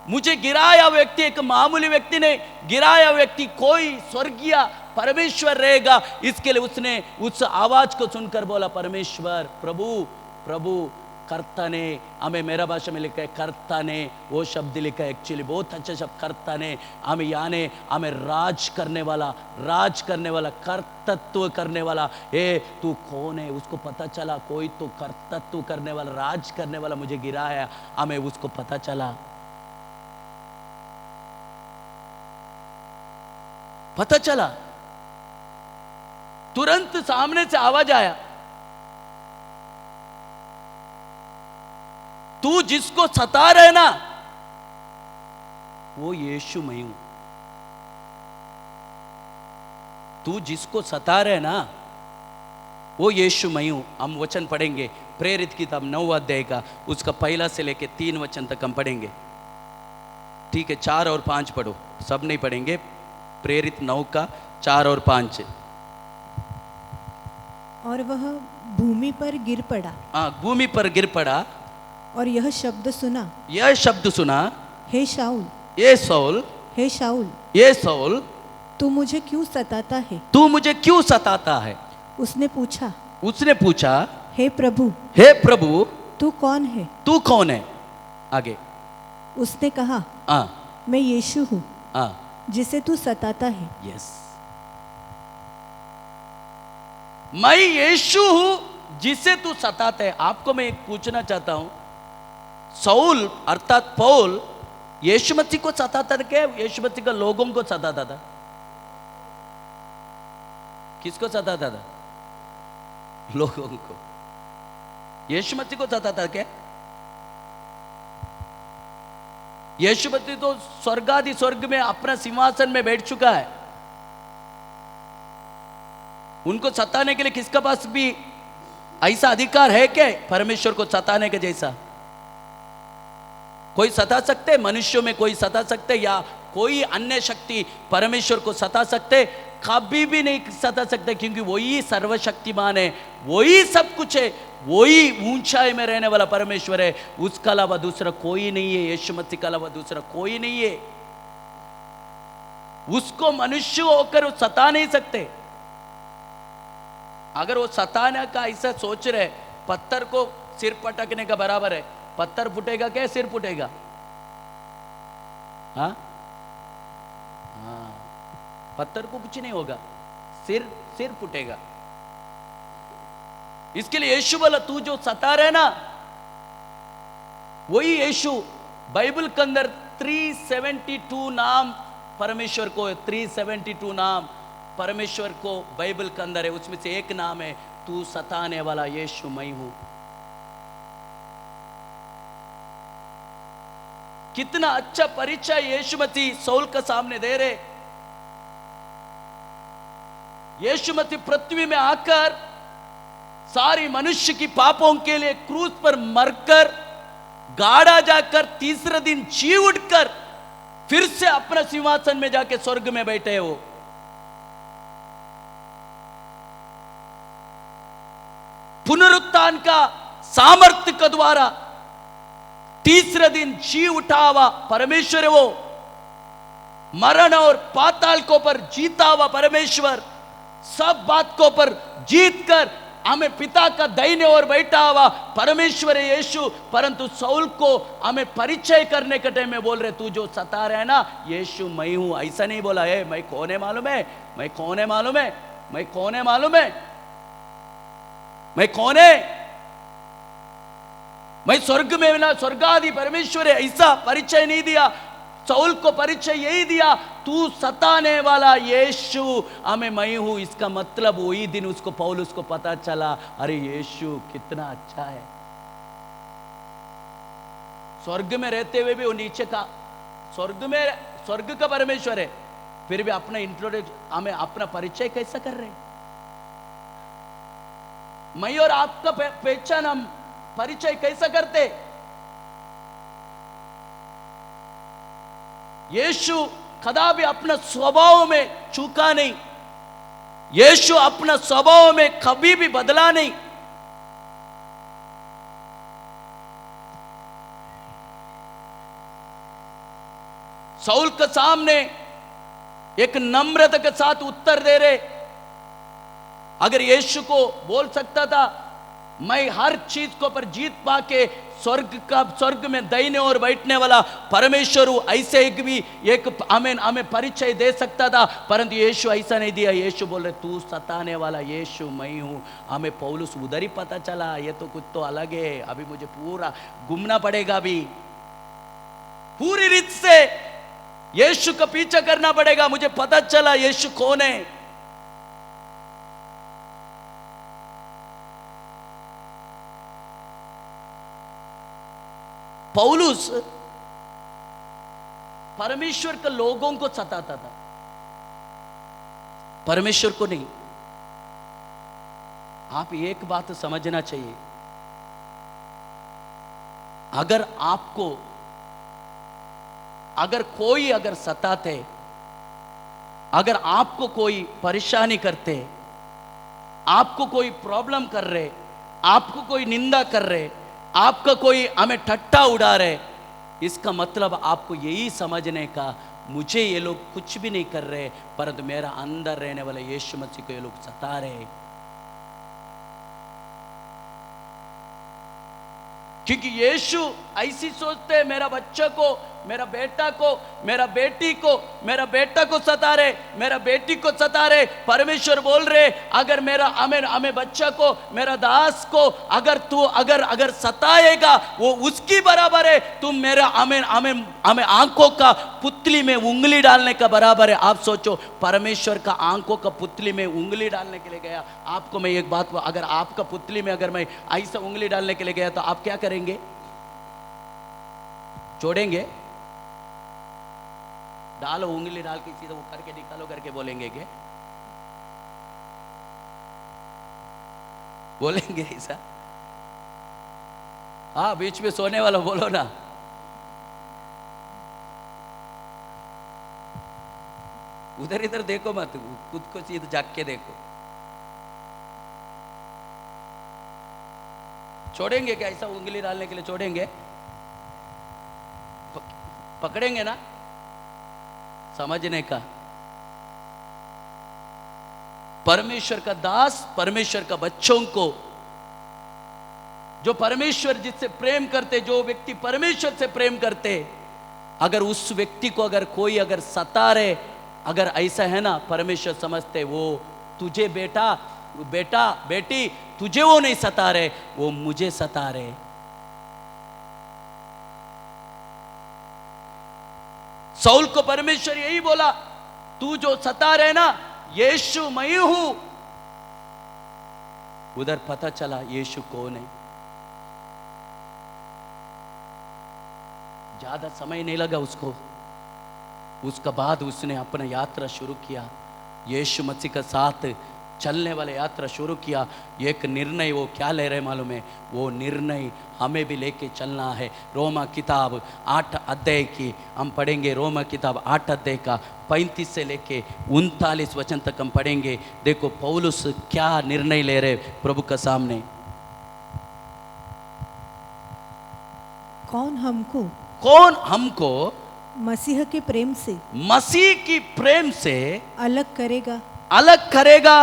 मुझे गिराया व्यक्ति एक मामूली व्यक्ति नहीं, गिराया व्यक्ति कोई स्वर्गीय परमेश्वर रहेगा। इसके लिए उसने उस आवाज को सुनकर बोला परमेश्वर प्रभु प्रभु कर्ता ने, हमें मेरा भाषा में लिखा है कर्ता ने, वो शब्द लिखा है एक्चुअली बहुत अच्छा शब्द कर्ता ने, हमें यानी हमें राज करने वाला कर्तत्व करने वाला। ए तू कौन है? उसको पता चला कोई तो कर्तत्व करने वाला राज करने वाला मुझे गिराया, हमें उसको पता चला तुरंत सामने से आवाज आया, तू जिसको सता रहे ना वो यीशु मैं हूं, तू जिसको सता रहे ना वो यीशु मैं हूं। हम वचन पढ़ेंगे प्रेरित किताब 9 अध्याय का, उसका पहला से लेके 3 वचन तक हम पढ़ेंगे, ठीक है? 4 और 5 पढ़ो, सब नहीं पढ़ेंगे। प्रेरित 9 का 4 और 5। और वह भूमि पर गिर पड़ा। भूमि पर गिर पड़ा और यह शब्द सुना, हे शाऊल, ये सौल, हे शाऊल, ये सौल, तू मुझे क्यों सताता है? उसने पूछा, हे प्रभु, तू कौन है? आगे उसने कहा, मैं यीशु हूँ जिसे तू सताता है। यस, मैं यीशु हूं जिसे तू सताता है। आपको मैं एक पूछना चाहता हूं, सौल अर्थात पौल यीशु मसीह को सताता था क्या? यीशु मसीह का लोगों को सताता था? किसको सताता था? लोगों को। यीशु मसीह को सताता था क्या? यीशु मसीह तो स्वर्गादि स्वर्ग में अपना सिंहासन में बैठ चुका है, उनको सताने के लिए किसका पास भी ऐसा अधिकार है क्या परमेश्वर को सताने के जैसा? कोई सता सकते? मनुष्यों में कोई सता सकते या कोई अन्य शक्ति परमेश्वर को सता सकते? कभी भी नहीं सता सकते, क्योंकि वही सर्वशक्तिमान है, वही सब कुछ है, वही ऊंचाई में रहने वाला परमेश्वर है, उसका अलावा दूसरा कोई नहीं है, यीशु मसीह का अलावा दूसरा कोई नहीं है। उसको मनुष्य होकर वो सता नहीं सकते। अगर वो सताने का ऐसा सोच रहे, पत्थर को सिर पटकने का बराबर है, पत्थर फूटेगा क्या सिर फूटेगा? हाँ, पत्थर को कुछ नहीं होगा, सिर फूटेगा। इसके लिए यीशु बोला तू जो सता रहे ना वही यीशु। बाइबल के अंदर 372 नाम परमेश्वर को, 372 नाम परमेश्वर को बाइबल के अंदर है, उसमें से एक नाम है तू सताने वाला यीशु मैं हूं। कितना अच्छा परिचय यीशु मसीह सौल के सामने दे रहे। यीशु मसीह पृथ्वी में आकर सारी मनुष्य की पापों के लिए क्रूस पर मरकर गाड़ा जाकर तीसरे दिन जी उठकर फिर से अपना सिंहासन में जाके स्वर्ग में बैठे हो। पुनरुत्थान का सामर्थ्य के द्वारा तीसरे दिन जी उठा हुआ परमेश्वर है वो। मरण और पाताल को पर जीता हुआ परमेश्वर सब बात को पर जीत कर हमें पिता का दाहिने ओर बैठा हुआ परमेश्वर है यीशु, परंतु सौल को हमें परिचय करने के टाइम में बोल रहे तू जो सता रहा है ना यीशु मैं हूं। ऐसा नहीं बोला है मैं कौन है मालूम है, मैं कौन है मालूम है, मैं कौन है मालूम है, मैं कौन है, मैं स्वर्ग में ना स्वर्गादि परमेश्वर है, ऐसा परिचय नहीं दिया। सौल को परिचय यही दिया तू सताने वाला यीशु हमें मैं हूं। इसका मतलब वही दिन उसको पौलुस को पता चला अरे यीशु कितना अच्छा है। स्वर्ग में रहते हुए भी वो नीचे का स्वर्ग का परमेश्वर है, फिर भी अपना इंट्रोडक्शन हमें अपना परिचय कैसा कर रहे, मैं और आपका पहचान हम परिचय कैसा करते। यीशु कदा भी अपना स्वभाव में चूका नहीं, यीशु अपना स्वभाव में कभी भी बदला नहीं। सौल के सामने एक नम्रता के साथ उत्तर दे रहे। अगर यीशु को बोल सकता था मैं हर चीज को पर जीत पाके स्वर्ग में दाहिने ओर बैठने वाला परमेश्वर हूं, ऐसे एक भी एक हमें परिचय दे सकता था, परंतु यीशु ऐसा नहीं दिया। यीशु बोल रहे तू सताने वाला यीशु मैं हूं। हमें पौलुस उधर ही पता चला ये तो कुछ तो अलग है, अभी मुझे पूरा घूमना पड़ेगा, अभी पूरी रीत से यीशु का पीछा करना पड़ेगा। मुझे पता चला यीशु कौन है। पौलुस परमेश्वर के लोगों को सताता था, परमेश्वर को नहीं। आप एक बात समझना चाहिए, अगर आपको अगर कोई अगर सताते, अगर आपको कोई परेशानी करते, आपको कोई प्रॉब्लम कर रहे, आपको कोई निंदा कर रहे, आपका कोई हमें ठट्ठा उड़ा रहे, इसका मतलब आपको यही समझने का मुझे ये लोग कुछ भी नहीं कर रहे, परंतु मेरा अंदर रहने वाले यीशु मसीह को ये लोग सता रहे। क्योंकि यीशु ऐसी सोचते हैं मेरा बच्चा को, मेरा बेटा को, मेरा बेटी को, मेरा बेटा को सता रहे, मेरा बेटी को सता रहे। परमेश्वर बोल रहे अगर मेरा हमें बच्चा को, मेरा दास को अगर तू अगर सताएगा वो उसकी बराबर है। तुम मेरा हमें आंखों का पुतली में उंगली डालने का बराबर है। आप सोचो परमेश्वर का आंखों का पुतली में उंगली डालने के लिए गया। आपको मैं एक बात, अगर आपका पुतली में अगर मैं ऐसा उंगली डालने के लिए गया तो आप क्या करेंगे? छोड़ेंगे? डालो उंगली डाल के सीधा वो करके निकालो करके बोलेंगे क्या? बोलेंगे ऐसा? हाँ, बीच में सोने वाला बोलो ना। उधर इधर देखो मत, खुद को सीधा जाग के देखो। छोड़ेंगे क्या ऐसा उंगली डालने के लिए? छोड़ेंगे? पकड़ेंगे ना? समझने का, परमेश्वर का दास, परमेश्वर का बच्चों को, जो परमेश्वर जिससे प्रेम करते, जो व्यक्ति परमेश्वर से प्रेम करते, अगर उस व्यक्ति को अगर कोई अगर सता रहे, अगर ऐसा है ना, परमेश्वर समझते वो तुझे बेटा बेटी तुझे वो नहीं सता रहे, वो मुझे सता रहे। सौल को परमेश्वर यही बोला तू जो सता रहे ना यीशु मैं हूं। उधर पता चला यीशु कौन है। ज्यादा समय नहीं लगा उसको, उसका बाद उसने अपना यात्रा शुरू किया, यीशु मसीह के साथ चलने वाले यात्रा शुरू किया। एक निर्णय वो क्या ले रहे मालूम है? वो निर्णय हमें भी लेके चलना है। रोमा किताब 8 अध्याय की हम पढ़ेंगे। रोमा किताब 8 अध्याय का 35 से लेके 39 वचन तक हम पढ़ेंगे। देखो पौलुस क्या निर्णय ले रहे प्रभु के सामने। कौन हमको मसीह के प्रेम से, मसीह की प्रेम से अलग करेगा?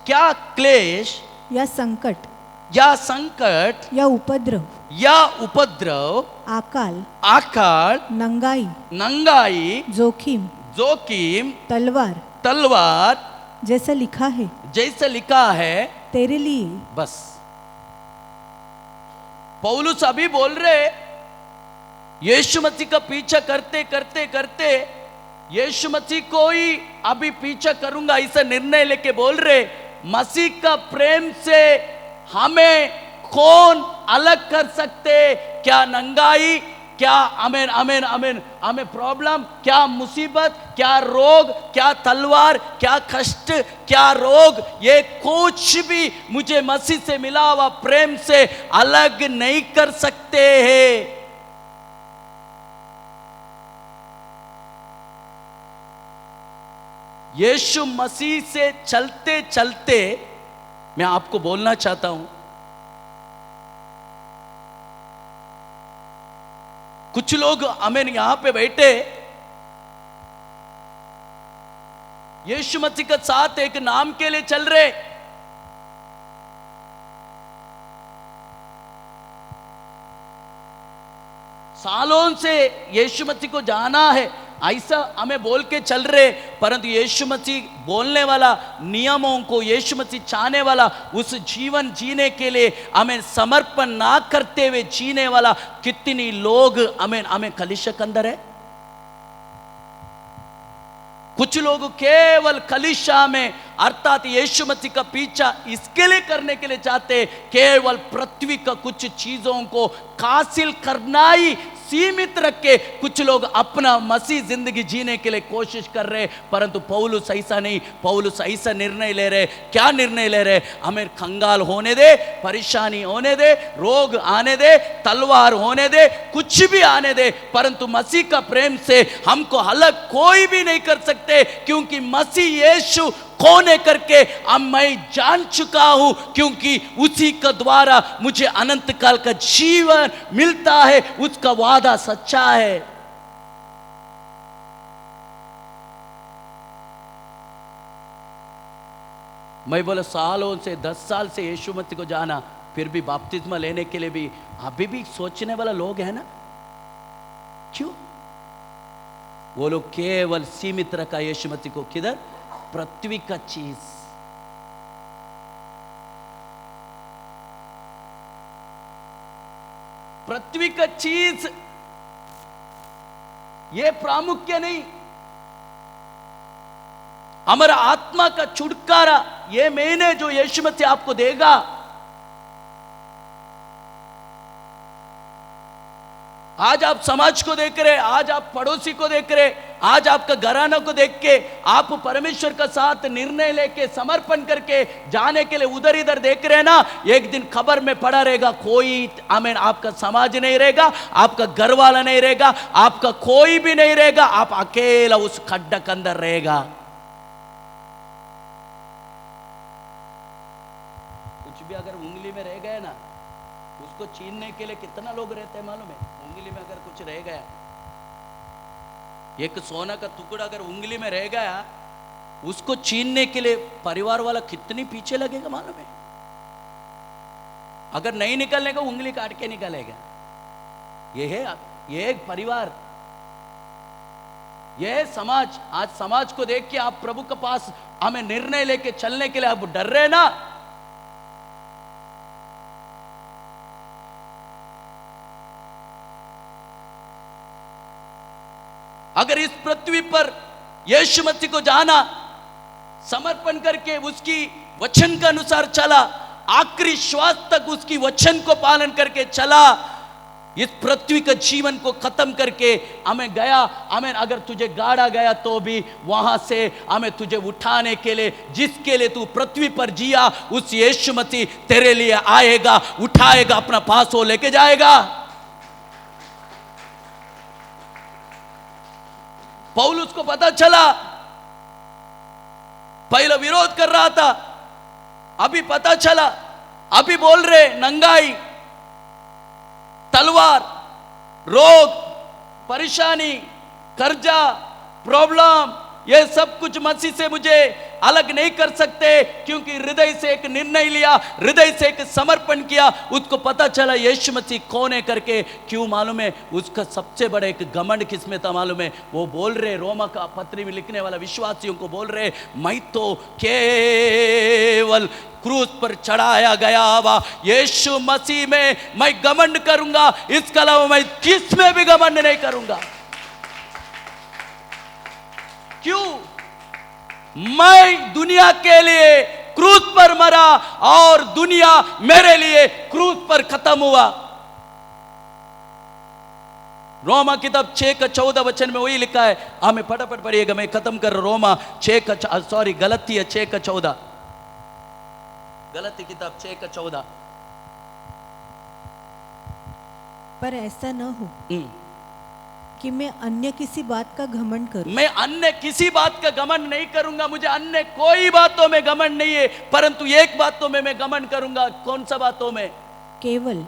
क्या क्लेश या संकट या संकट या उपद्रव या उपद्रव, आकाल आकाल, नंगाई नंगाई, जोखिम जोखिम, तलवार तलवार, जैसा लिखा है जैसे लिखा है तेरे लिए। बस पौलुस अभी बोल रहे यीशु मसीह का पीछा करते करते करते यीशु मसीह को ही अभी पीछा करूंगा ऐसा निर्णय लेके बोल रहे मसीह का प्रेम से हमें कौन अलग कर सकते? क्या नंगाई, क्या अमेन अमेन अमेन हमें प्रॉब्लम, क्या मुसीबत, क्या रोग, क्या तलवार, क्या कष्ट, क्या रोग, ये कुछ भी मुझे मसीह से मिला हुआ प्रेम से अलग नहीं कर सकते हैं। यीशु मसीह से चलते चलते मैं आपको बोलना चाहता हूं, कुछ लोग हमें यहां पे बैठे यीशु मसीह के साथ एक नाम के लिए चल रहे, सालों से यीशु मसीह को जाना है ऐसा हमें बोल के चल रहे, परंतु यीशु मसीह बोलने वाला नियमों को, यीशु मसीह चाहने वाला उस जीवन जीने के लिए हमें समर्पण ना करते हुए जीने वाला कितनी लोग हमें कलीसिया के अंदर है। कुछ लोग केवल कलीसिया में अर्थात यीशु मसीह का पीछा इसके लिए करने के लिए चाहते, केवल पृथ्वी का कुछ चीजों को हासिल करना ही सीमित रख के कुछ लोग अपना मसीह जिंदगी जीने के लिए कोशिश कर रहे, परंतु पौलुस ऐसा नहीं। पौलुस ऐसा निर्णय ले रहे, क्या निर्णय ले रहे? हमें कंगाल होने दे, परेशानी होने दे, रोग आने दे, तलवार होने दे, कुछ भी आने दे, परंतु मसीह का प्रेम से हमको अलग कोई भी नहीं कर सकते, क्योंकि मसीह यीशु कौन है करके अब मैं जान चुका हूं, क्योंकि उसी का द्वारा मुझे अनंत काल का जीवन मिलता है, उसका वादा सच्चा है। मैं बोला सालों से 10 साल से यीशु मसीह को जाना, फिर भी बपतिस्मा लेने के लिए भी अभी भी सोचने वाला लोग है ना। क्यों? वो लोग केवल सीमित रखा यीशु मसीह को किधर? पृथ्वी का चीज। पृथ्वी का चीज ये प्रामुख्य नहीं, हमारा आत्मा का छुटकारा ये मेन है जो यीशु मसीह आपको देगा। आज आप समाज को देख रहे, आज आप पड़ोसी को देख रहे, आज आपका घराना को देख के आप परमेश्वर का साथ निर्णय लेके समर्पण करके जाने के लिए उधर इधर देख रहे ना, एक दिन खबर में पड़ा रहेगा, कोई आमीन आपका समाज नहीं रहेगा, आपका घर वाला नहीं रहेगा, आपका कोई भी नहीं रहेगा, आप अकेला उस खड्डा के अंदर रहेगा। कुछ भी अगर उंगली में रह गए ना, उसको छीनने के लिए कितना लोग रहते हैं मालूम है? उंगली में अगर कुछ रह गया, एक सोना का टुकड़ा अगर उंगली में रह गया, उसको छीनने के लिए परिवार वाला कितनी पीछे लगेगा मालूम है? अगर नहीं निकलने का उंगली काट के निकलेगा। ये है, ये एक परिवार, ये है समाज। आज समाज को देख के आप प्रभु के पास हमें निर्णय लेके चलने के लिए आप डर रहे ना। अगर इस पृथ्वी पर यीशु मसीह को जाना, समर्पण करके उसकी वचन के अनुसार चला, आखिरी श्वास तक उसकी वचन को पालन करके चला, इस पृथ्वी का जीवन को खत्म करके हमें गया, हमें अगर तुझे गाड़ा गया तो भी वहां से हमें तुझे उठाने के लिए, जिसके लिए तू पृथ्वी पर जिया, उस यीशु मसीह तेरे लिए आएगा, उठाएगा, अपना पास हो लेके जाएगा। पौलुस को पता चला, पहले विरोध कर रहा था, अभी पता चला, अभी बोल रहे नंगाई, तलवार, रोग, परेशानी, कर्जा, प्रॉब्लम, ये सब कुछ मसीह से मुझे अलग नहीं कर सकते, क्योंकि हृदय से एक निर्णय लिया, हृदय से एक समर्पण किया, उसको पता चला यीशु मसीह कौन है करके। क्यों मालूम है? उसका सबसे बड़ा एक घमंड किसमें था मालूम है? वो बोल रहे, रोमा का पत्री में लिखने वाला विश्वासियों को बोल रहे, मैं तो केवल क्रूस पर चढ़ाया गया हुआ यीशु मसीह में मैं घमंड करूंगा, इसके अलावा मैं किस में भी घमंड नहीं करूंगा। क्यों? मैं दुनिया के लिए क्रूस पर मरा और दुनिया मेरे लिए क्रूस पर खत्म हुआ। रोमा किताब 6 का 14 वचन में वही लिखा है। हमें फटाफट पढ़िएगा, मैं खत्म कर। रोमा 6 का सॉरी गलती है, 6 का 14, गलती किताब 6 का 14। पर ऐसा न हो कि मैं अन्य किसी बात का घमंड करूं। मैं अन्य किसी बात का घमंड नहीं करूंगा, मुझे अन्य कोई बातों में घमंड नहीं है, परंतु एक बातों में मैं घमंड करूंगा। कौन सा बातों में? केवल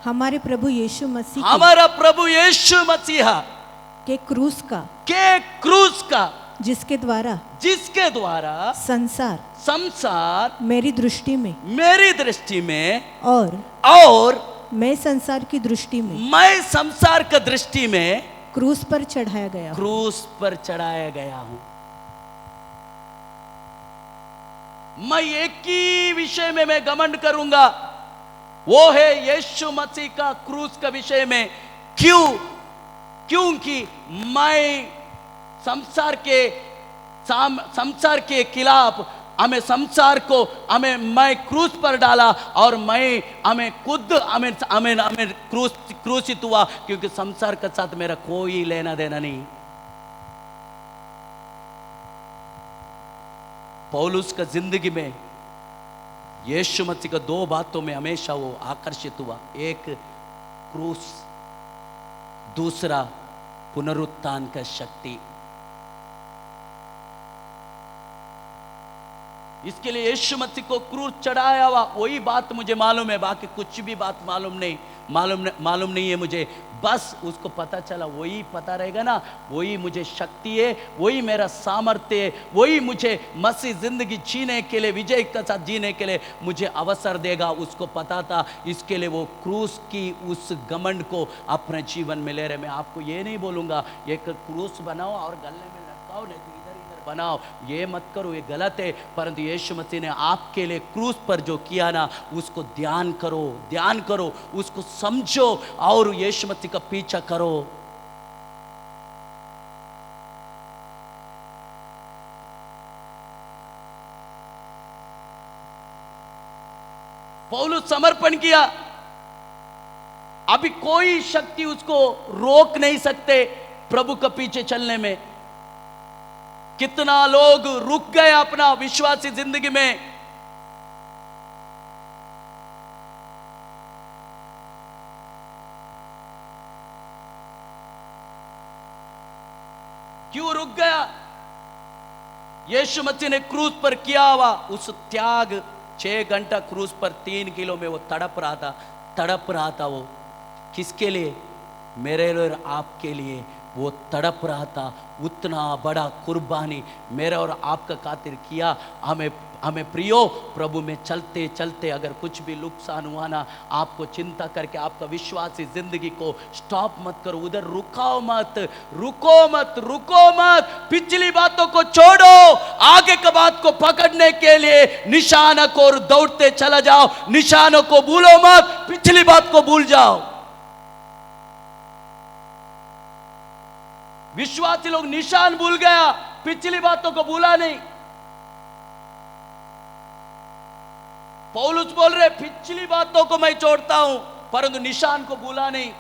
हमारे प्रभु यीशु मसीह, हमारा प्रभु यीशु मसीह के क्रूस का जिसके द्वारा संसार मेरी दृष्टि में और मैं संसार की दृष्टि में, मैं संसार का दृष्टि में क्रूस पर चढ़ाया गया हूं। मैं एक ही विषय में मैं घमंड करूंगा, वो है यीशु मसीह का क्रूस का विषय में। क्योंकि मैं संसार के खिलाफ मैं क्रूस पर डाला और हमें क्रूसित हुआ, क्योंकि संसार के साथ मेरा कोई लेना देना नहीं। पौलुस का जिंदगी में यीशु मसीह का 2 बातों में हमेशा वो आकर्षित हुआ, एक क्रूस, दूसरा पुनरुत्थान का शक्ति। इसके लिए यीशु मसीह को क्रूस चढ़ाया हुआ, वही बात मुझे मालूम है, बाकी कुछ भी बात मालूम नहीं है मुझे। बस उसको पता चला, वही पता रहेगा ना, वही मुझे शक्ति है, वही मेरा सामर्थ्य है, वही मुझे मसीह जिंदगी जीने के लिए, विजय के साथ जीने के लिए मुझे अवसर देगा। उसको पता था, इसके लिए वो क्रूस की उस घमंड को अपने जीवन में ले रहे। मैं आपको ये नहीं बोलूंगा एक क्रूस बनाओ और गले में लटकाओ, नहीं बनाओ, ये मत करो, ये गलत है। परंतु यीशु मसीह ने आपके लिए क्रूस पर जो किया ना, उसको ध्यान करो, उसको समझो और यीशु मसीह का पीछा करो। पौलुस समर्पण किया, अभी कोई शक्ति उसको रोक नहीं सकते प्रभु के पीछे चलने में। कितना लोग रुक गए अपना विश्वासी जिंदगी में। क्यों रुक गया? यीशु मसीह ने क्रूस पर किया हुआ उस त्याग, 6 घंटा क्रूस पर 3 किलो में वो तड़प रहा था। वो किसके लिए? मेरे और आपके लिए वो तड़प रहा था। उतना बड़ा कुर्बानी मेरे और आपका खातिर किया। हमें प्रियो, प्रभु में चलते चलते अगर कुछ भी नुकसान हुआ ना, आपको चिंता करके आपका विश्वासी जिंदगी को स्टॉप मत करो, उधर रुको मत। पिछली बातों को छोड़ो, आगे के बात को पकड़ने के लिए निशान को दौड़ते चला जाओ। निशानों को भूलो मत, पिछली बात को भूल जाओ। विश्वासी लोग निशान भूल गया, पिछली बातों को भूला नहीं। पौलुस बोल रहे, पिछली बातों को मैं छोड़ता हूं, परंतु निशान को भूला नहीं।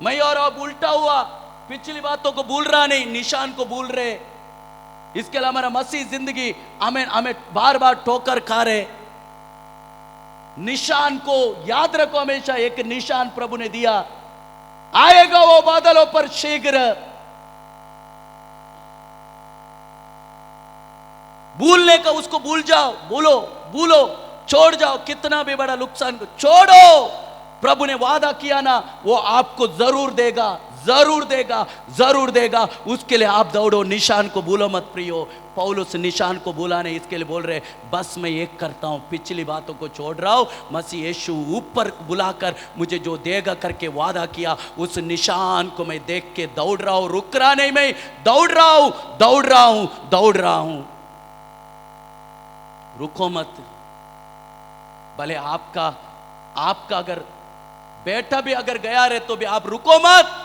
मैं और अब उल्टा हुआ, पिछली बातों को भूल रहा नहीं, निशान को भूल रहे। इसके लिए हमारा मसीह जिंदगी हमें बार बार ठोकर खा रहे। निशान को याद रखो, हमेशा एक निशान प्रभु ने दिया, आएगा वो बादलों पर शीघ्र। भूलने का उसको भूल जाओ, भूलो, छोड़ जाओ। कितना भी बड़ा नुकसान को छोड़ो, प्रभु ने वादा किया ना, वो आपको जरूर देगा, जरूर देगा, जरूर देगा। उसके लिए आप दौड़ो, निशान को भूलो मत प्रियो। पौलुस निशान को भूला नहीं, इसके लिए बोल रहे बस मैं एक करता हूं, पिछली बातों को छोड़ रहा हूं। मसीह यीशु ऊपर बुलाकर मुझे जो देगा करके वादा किया, उस निशान को मैं देख के दौड़ रहा हूं, रुक रहा नहीं, मैं दौड़ रहा हूं, दौड़ रहा हूं, दौड़ रहा हूं। रुको मत। भले आपका अगर बेटा भी अगर गया रहे तो भी आप रुको मत।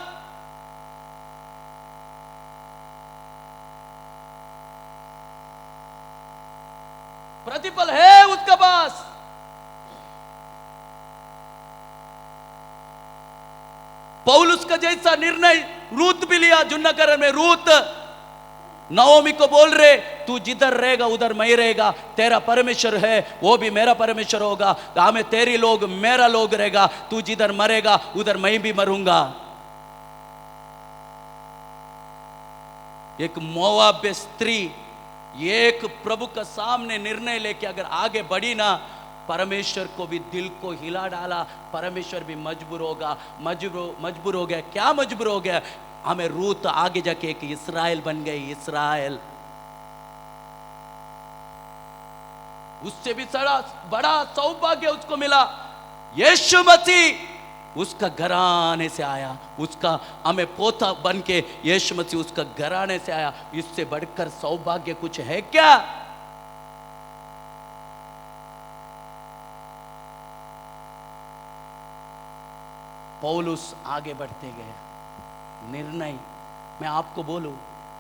प्रतिफल है उसके पास। पौलुस का जैसा निर्णय रूत भी लिया। जुन्नगर में रूत नओमी को बोल रहे तू जिधर रहेगा उधर मैं रहेगा, तेरा परमेश्वर है वो भी मेरा परमेश्वर होगा, हमें तेरी लोग मेरा लोग रहेगा, तू जिधर मरेगा उधर मैं भी मरूंगा। एक मोआब स्त्री एक प्रभु का सामने निर्णय लेके अगर आगे बढ़ी ना, परमेश्वर को भी दिल को हिला डाला। परमेश्वर भी मजबूर मजबूर हो गया। क्या मजबूर हो गया? हमें रूत आगे जाके एक इस्राएल बन गई। इस्राएल उससे भी बड़ा सौभाग्य उसको मिला। यीशु मसीह उसका घराने से आया, उसका हमें पोता बन के यीशु मसीह उसका घराने से आया। इससे बढ़कर सौभाग्य कुछ है क्या? पौलुस आगे बढ़ते गए। निर्णय मैं आपको बोलूं,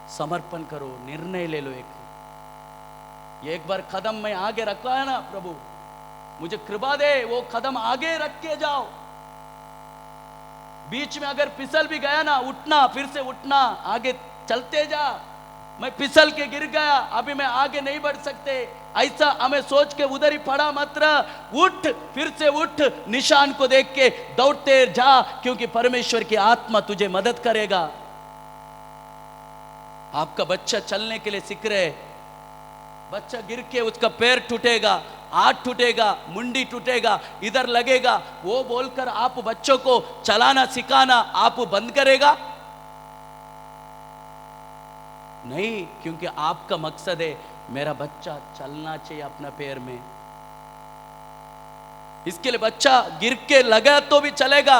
समर्पण करो, निर्णय ले लो। एक बार कदम मैं आगे रखा है ना, प्रभु मुझे कृपा दे, वो कदम आगे रख के जाओ। बीच में अगर फिसल भी गया ना, उठना, फिर से उठना, आगे चलते जा। मैं फिसल के गिर गया, अभी मैं आगे नहीं बढ़ सकते, ऐसा हमें सोच के उधर ही पड़ा मत रह। उठ, फिर से उठ, निशान को देख के दौड़ते जा, क्योंकि परमेश्वर की आत्मा तुझे मदद करेगा। आपका बच्चा चलने के लिए सीख रहे, बच्चा गिर के उसका पैर टूटेगा, हाथ टूटेगा, मुंडी टूटेगा, इधर लगेगा, वो बोलकर आप बच्चों को चलाना सिखाना आप बंद करेगा? नहीं, क्योंकि आपका मकसद है मेरा बच्चा चलना चाहिए अपना पैर में। इसके लिए बच्चा गिर के लगा तो भी चलेगा,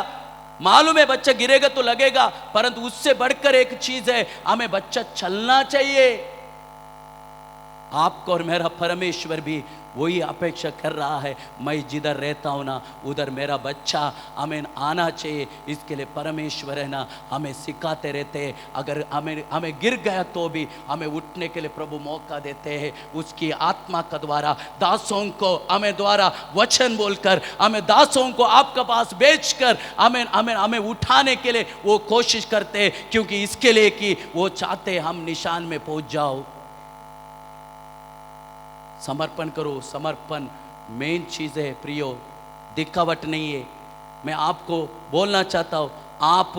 मालूम है बच्चा गिरेगा तो लगेगा, परंतु उससे बढ़कर एक चीज है, हमें बच्चा चलना चाहिए। आपको और मेरा परमेश्वर भी वही अपेक्षा कर रहा है। मैं जिधर रहता हूं ना, उधर मेरा बच्चा हमें आना चाहिए। इसके लिए परमेश्वर है ना हमें सिखाते रहते हैं। अगर हमें गिर गया तो भी हमें उठने के लिए प्रभु मौका देते हैं। उसकी आत्मा का द्वारा दासों को हमें द्वारा वचन बोलकर, हमें दासों को आपके पास बेचकर हमें उठाने के लिए वो कोशिश करते हैं, क्योंकि इसके लिए कि वो चाहते हम निशान में पहुंच जाओ। समर्पण करो। समर्पण मेन चीज है प्रियो, दिखावट नहीं है। मैं आपको बोलना चाहता हूं, आप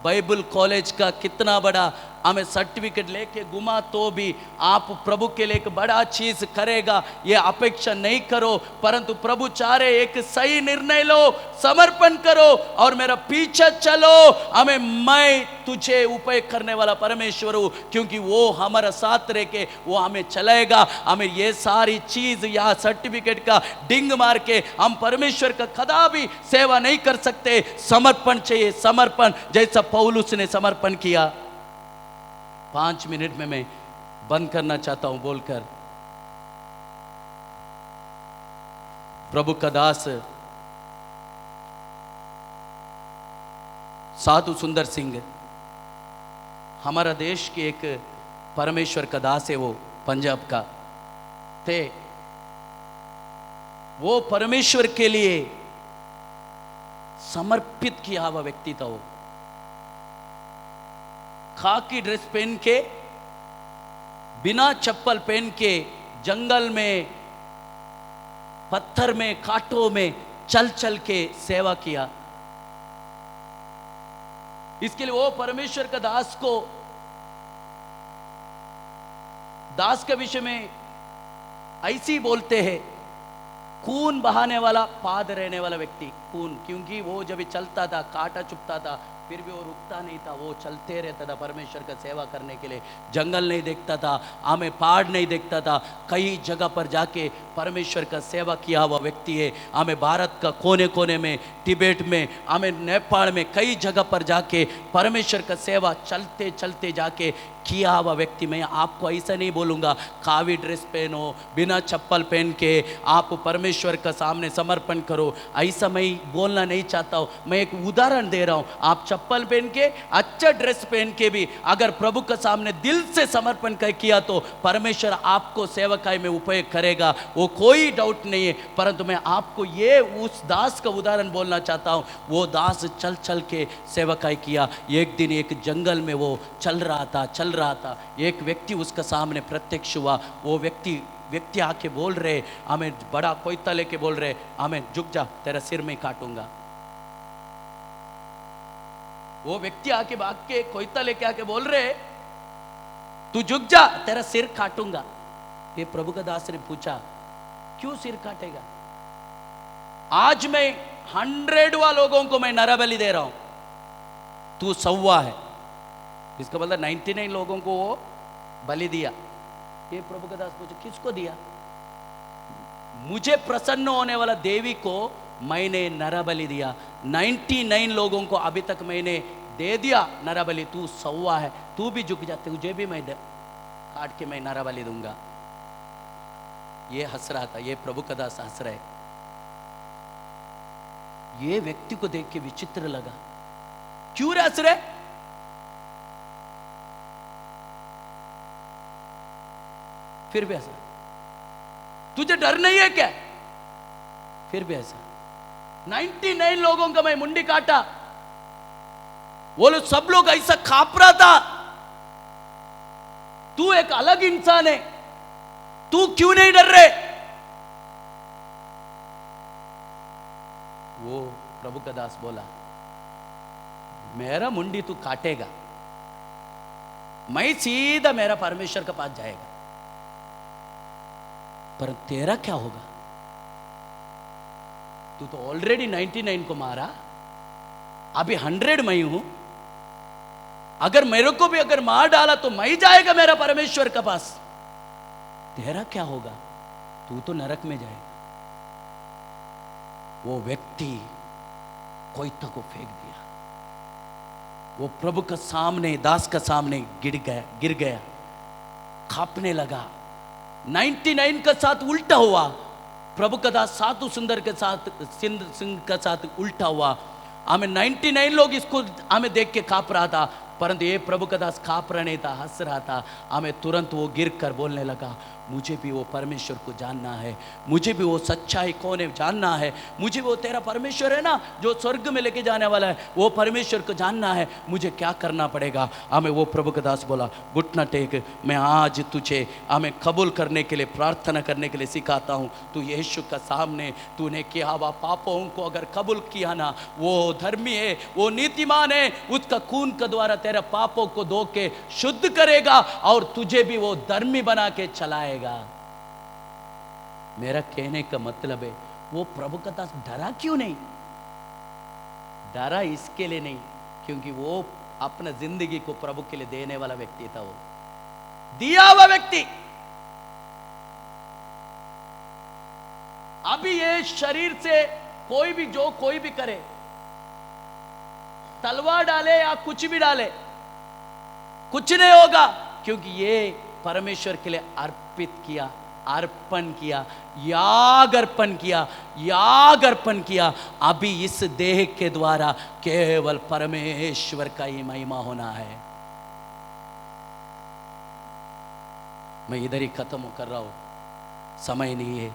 बाइबल कॉलेज का कितना बड़ा हमें सर्टिफिकेट लेके घुमा तो भी आप प्रभु के लिए एक बड़ा चीज करेगा ये अपेक्षा नहीं करो, परंतु प्रभु चाह रहे एक सही निर्णय लो, समर्पण करो और मेरा पीछे चलो। हमें मैं तुझे उपयोग करने वाला परमेश्वर हूं, क्योंकि वो हमारा साथ रह के वो हमें चलाएगा। हमें ये सारी चीज या सर्टिफिकेट का डिंग मार के हम परमेश्वर का कदा भी सेवा नहीं कर सकते। समर्पण चाहिए, समर्पण, जैसा पौलुस ने समर्पण किया। 5 मिनट में मैं बंद करना चाहता हूं बोलकर, प्रभु का दास साधु सुंदर सिंह हमारा देश के एक परमेश्वर का दास है, वो पंजाब का थे। वो परमेश्वर के लिए समर्पित किया हुआ व्यक्ति था। वो खाकी ड्रेस पहन के, बिना चप्पल पहन के, जंगल में, पत्थर में, कांटों में चल चल के सेवा किया। इसके लिए वो परमेश्वर का दास के विषय में ऐसी ही बोलते हैं, खून बहाने वाला, पाद रहने वाला व्यक्ति। खून, क्योंकि वो जब चलता था, कांटा चुभता था, फिर भी वो रुकता नहीं था, वो चलते रहता था परमेश्वर का सेवा करने के लिए। जंगल नहीं देखता था, हमें पहाड़ नहीं देखता था, कई जगह पर जाके परमेश्वर का सेवा किया हुआ व्यक्ति है। हमें भारत का कोने कोने में, तिब्बत में, हमें नेपाल में, कई जगह पर जाके परमेश्वर का सेवा चलते चलते जाके किया हुआ व्यक्ति। मैं आपको ऐसा नहीं बोलूँगा कावी ड्रेस पहनो, बिना चप्पल पहन के आप परमेश्वर का सामने समर्पण करो, ऐसा मैं बोलना नहीं चाहता हूँ। मैं एक उदाहरण दे रहा हूँ। आप चप्पल पहन के, अच्छा ड्रेस पहन के भी अगर प्रभु के सामने दिल से समर्पण कर किया तो परमेश्वर आपको सेवकाई में उपयोग करेगा, वो कोई डाउट नहीं है। परंतु मैं आपको ये उस दास का उदाहरण बोलना चाहता हूँ। वो दास चल चल के सेवकाई किया। एक दिन एक जंगल में वो चल रहा था, एक व्यक्ति उसका सामने प्रत्यक्ष हुआ। वो व्यक्ति आके बोल रहे, हमें बड़ा कोयता लेके बोल रहे, हमें झुक जा, तेरा सिर में काटूंगा। वो व्यक्ति आके भाग के कोयता लेके आके बोल रहे, तू झुक जा, तेरा सिर काटूंगा। ये प्रभु का दास ने पूछा, क्यों सिर काटेगा? आज मैं 100 लोगों को मैं नरबलि दे रहा हूं, तू 100 है। इसका मतलब 99 लोगों को वो बलि दिया। ये प्रभु का दास पूछे, किसको दिया? मुझे प्रसन्न होने वाला देवी को मैंने नरबलि दिया। 99 लोगों को अभी तक मैंने दे दिया नरबलि, तू 100 है, तू भी झुक जाते, तुझे भी मैं काट के मैं नरबलि दूंगा। ये हंस रहा था, ये प्रभु का दास हंस रहे। ये व्यक्ति को देख के विचित्र लगा, क्यों हंस रहे? फिर भी ऐसा, तुझे डर नहीं है क्या? फिर भी ऐसा। 99 लोगों का मैं मुंडी काटा, वो लोग सब लोग ऐसा खाप रहा था, तू एक अलग इंसान है, तू क्यों नहीं डर रहे? वो प्रभु का दास बोला, मेरा मुंडी तू काटेगा, मैं सीधा मेरा परमेश्वर के पास जाएगा, पर तेरा क्या होगा? तू तो ऑलरेडी 99 को मारा, अभी 100 मैं हूं, अगर मेरे को भी अगर मार डाला तो मैं जाएगा मेरा परमेश्वर के पास, तेरा क्या होगा? तू तो नरक में जाएगा। वो व्यक्ति कोयता को फेंक दिया, वो प्रभु के सामने, दास के सामने गिर गया, कांपने लगा। 99 का साथ उल्टा हुआ, प्रभु का दास साधु सुंदर के साथ, सिंह का साथ उल्टा हुआ। हमें 99 लोग इसको हमें देख के कांप रहा था, परंतु ये प्रभु का दास कांप रहा नहीं था, हंस रहा था। हमें तुरंत वो गिर कर बोलने लगा, मुझे भी वो परमेश्वर को जानना है, मुझे भी वो सच्चाई कौन है जानना है, मुझे वो तेरा परमेश्वर है ना जो स्वर्ग में लेके जाने वाला है, वो परमेश्वर को जानना है, मुझे क्या करना पड़ेगा? हमें वो प्रभु का दास बोला, घुटना टेक, मैं आज तुझे हमें कबूल करने के लिए, प्रार्थना करने के लिए सिखाता हूँ। तू यीशु का सामने तूने किया हुआ पापों को अगर कबूल किया ना, वो धर्मी है, वो नीतिमान है, उसका खून के द्वारा तेरा पापों को धो के शुद्ध करेगा और तुझे भी वो धर्मी बना के चलाएगा। मेरा कहने का मतलब है, वो प्रभु का दास डरा क्यों नहीं? डरा इसके लिए नहीं क्योंकि वो अपना जिंदगी को प्रभु के लिए देने वाला व्यक्ति था, वो दिया हुआ व्यक्ति। अभी ये शरीर से कोई भी जो कोई भी करे, तलवार डाले या कुछ भी डाले, कुछ नहीं होगा, क्योंकि ये परमेश्वर के लिए अर्पित किया, अर्पण किया, याग अर्पण किया। अभी इस देह के द्वारा केवल परमेश्वर का ही महिमा होना है। मैं इधर ही खत्म कर रहा हूं, समय नहीं है।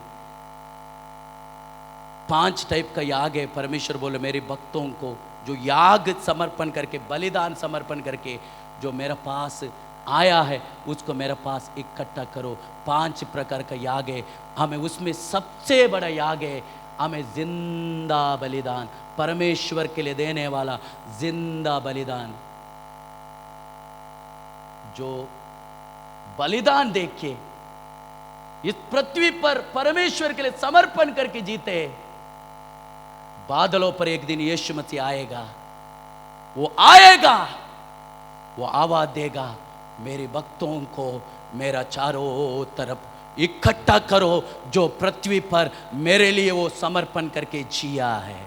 5 टाइप का याग है। परमेश्वर बोले मेरे भक्तों को जो याग समर्पण करके, बलिदान समर्पण करके जो मेरे पास आया है उसको मेरे पास इकट्ठा करो। 5 प्रकार का याग है। हमें उसमें सबसे बड़ा याग है, हमें जिंदा बलिदान, परमेश्वर के लिए देने वाला जिंदा बलिदान। जो बलिदान देख के इस पृथ्वी पर परमेश्वर के लिए समर्पण करके जीते, बादलों पर एक दिन यीशु मसीह आएगा वो आएगा, वो आवाज देगा, मेरे भक्तों को मेरा चारों तरफ इकट्ठा करो, जो पृथ्वी पर मेरे लिए वो समर्पण करके जिया है।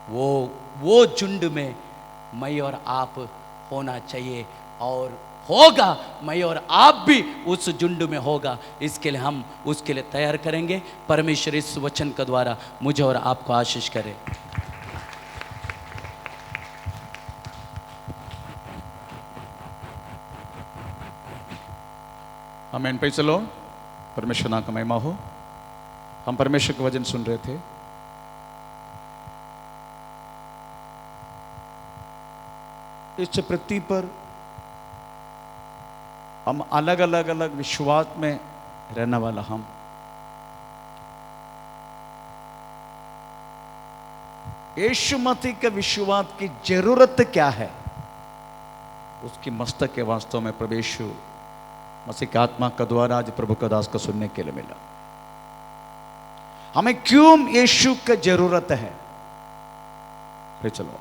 वो झुंड में मैं और आप होना चाहिए, और होगा, मैं और आप भी उस झुंड में होगा। इसके लिए हम उसके लिए तैयार करेंगे। परमेश्वर इस वचन के द्वारा मुझे और आपको आशीष करे। आमीन। Praise the Lord. परमेश्वर नाम का महिमा हो। हम परमेश्वर का वचन सुन रहे थे। इस पृथ्वी पर हम अलग अलग विश्वास में रहने वाला, हम यीशु मसीह के विश्वास की जरूरत क्या है, उसकी मस्तक के वास्तव में प्रभु यीशु मसीह की आत्मा का द्वारा आज प्रभु का दास को सुनने के लिए मिला। हमें क्यों यीशु की जरूरत है? चलो,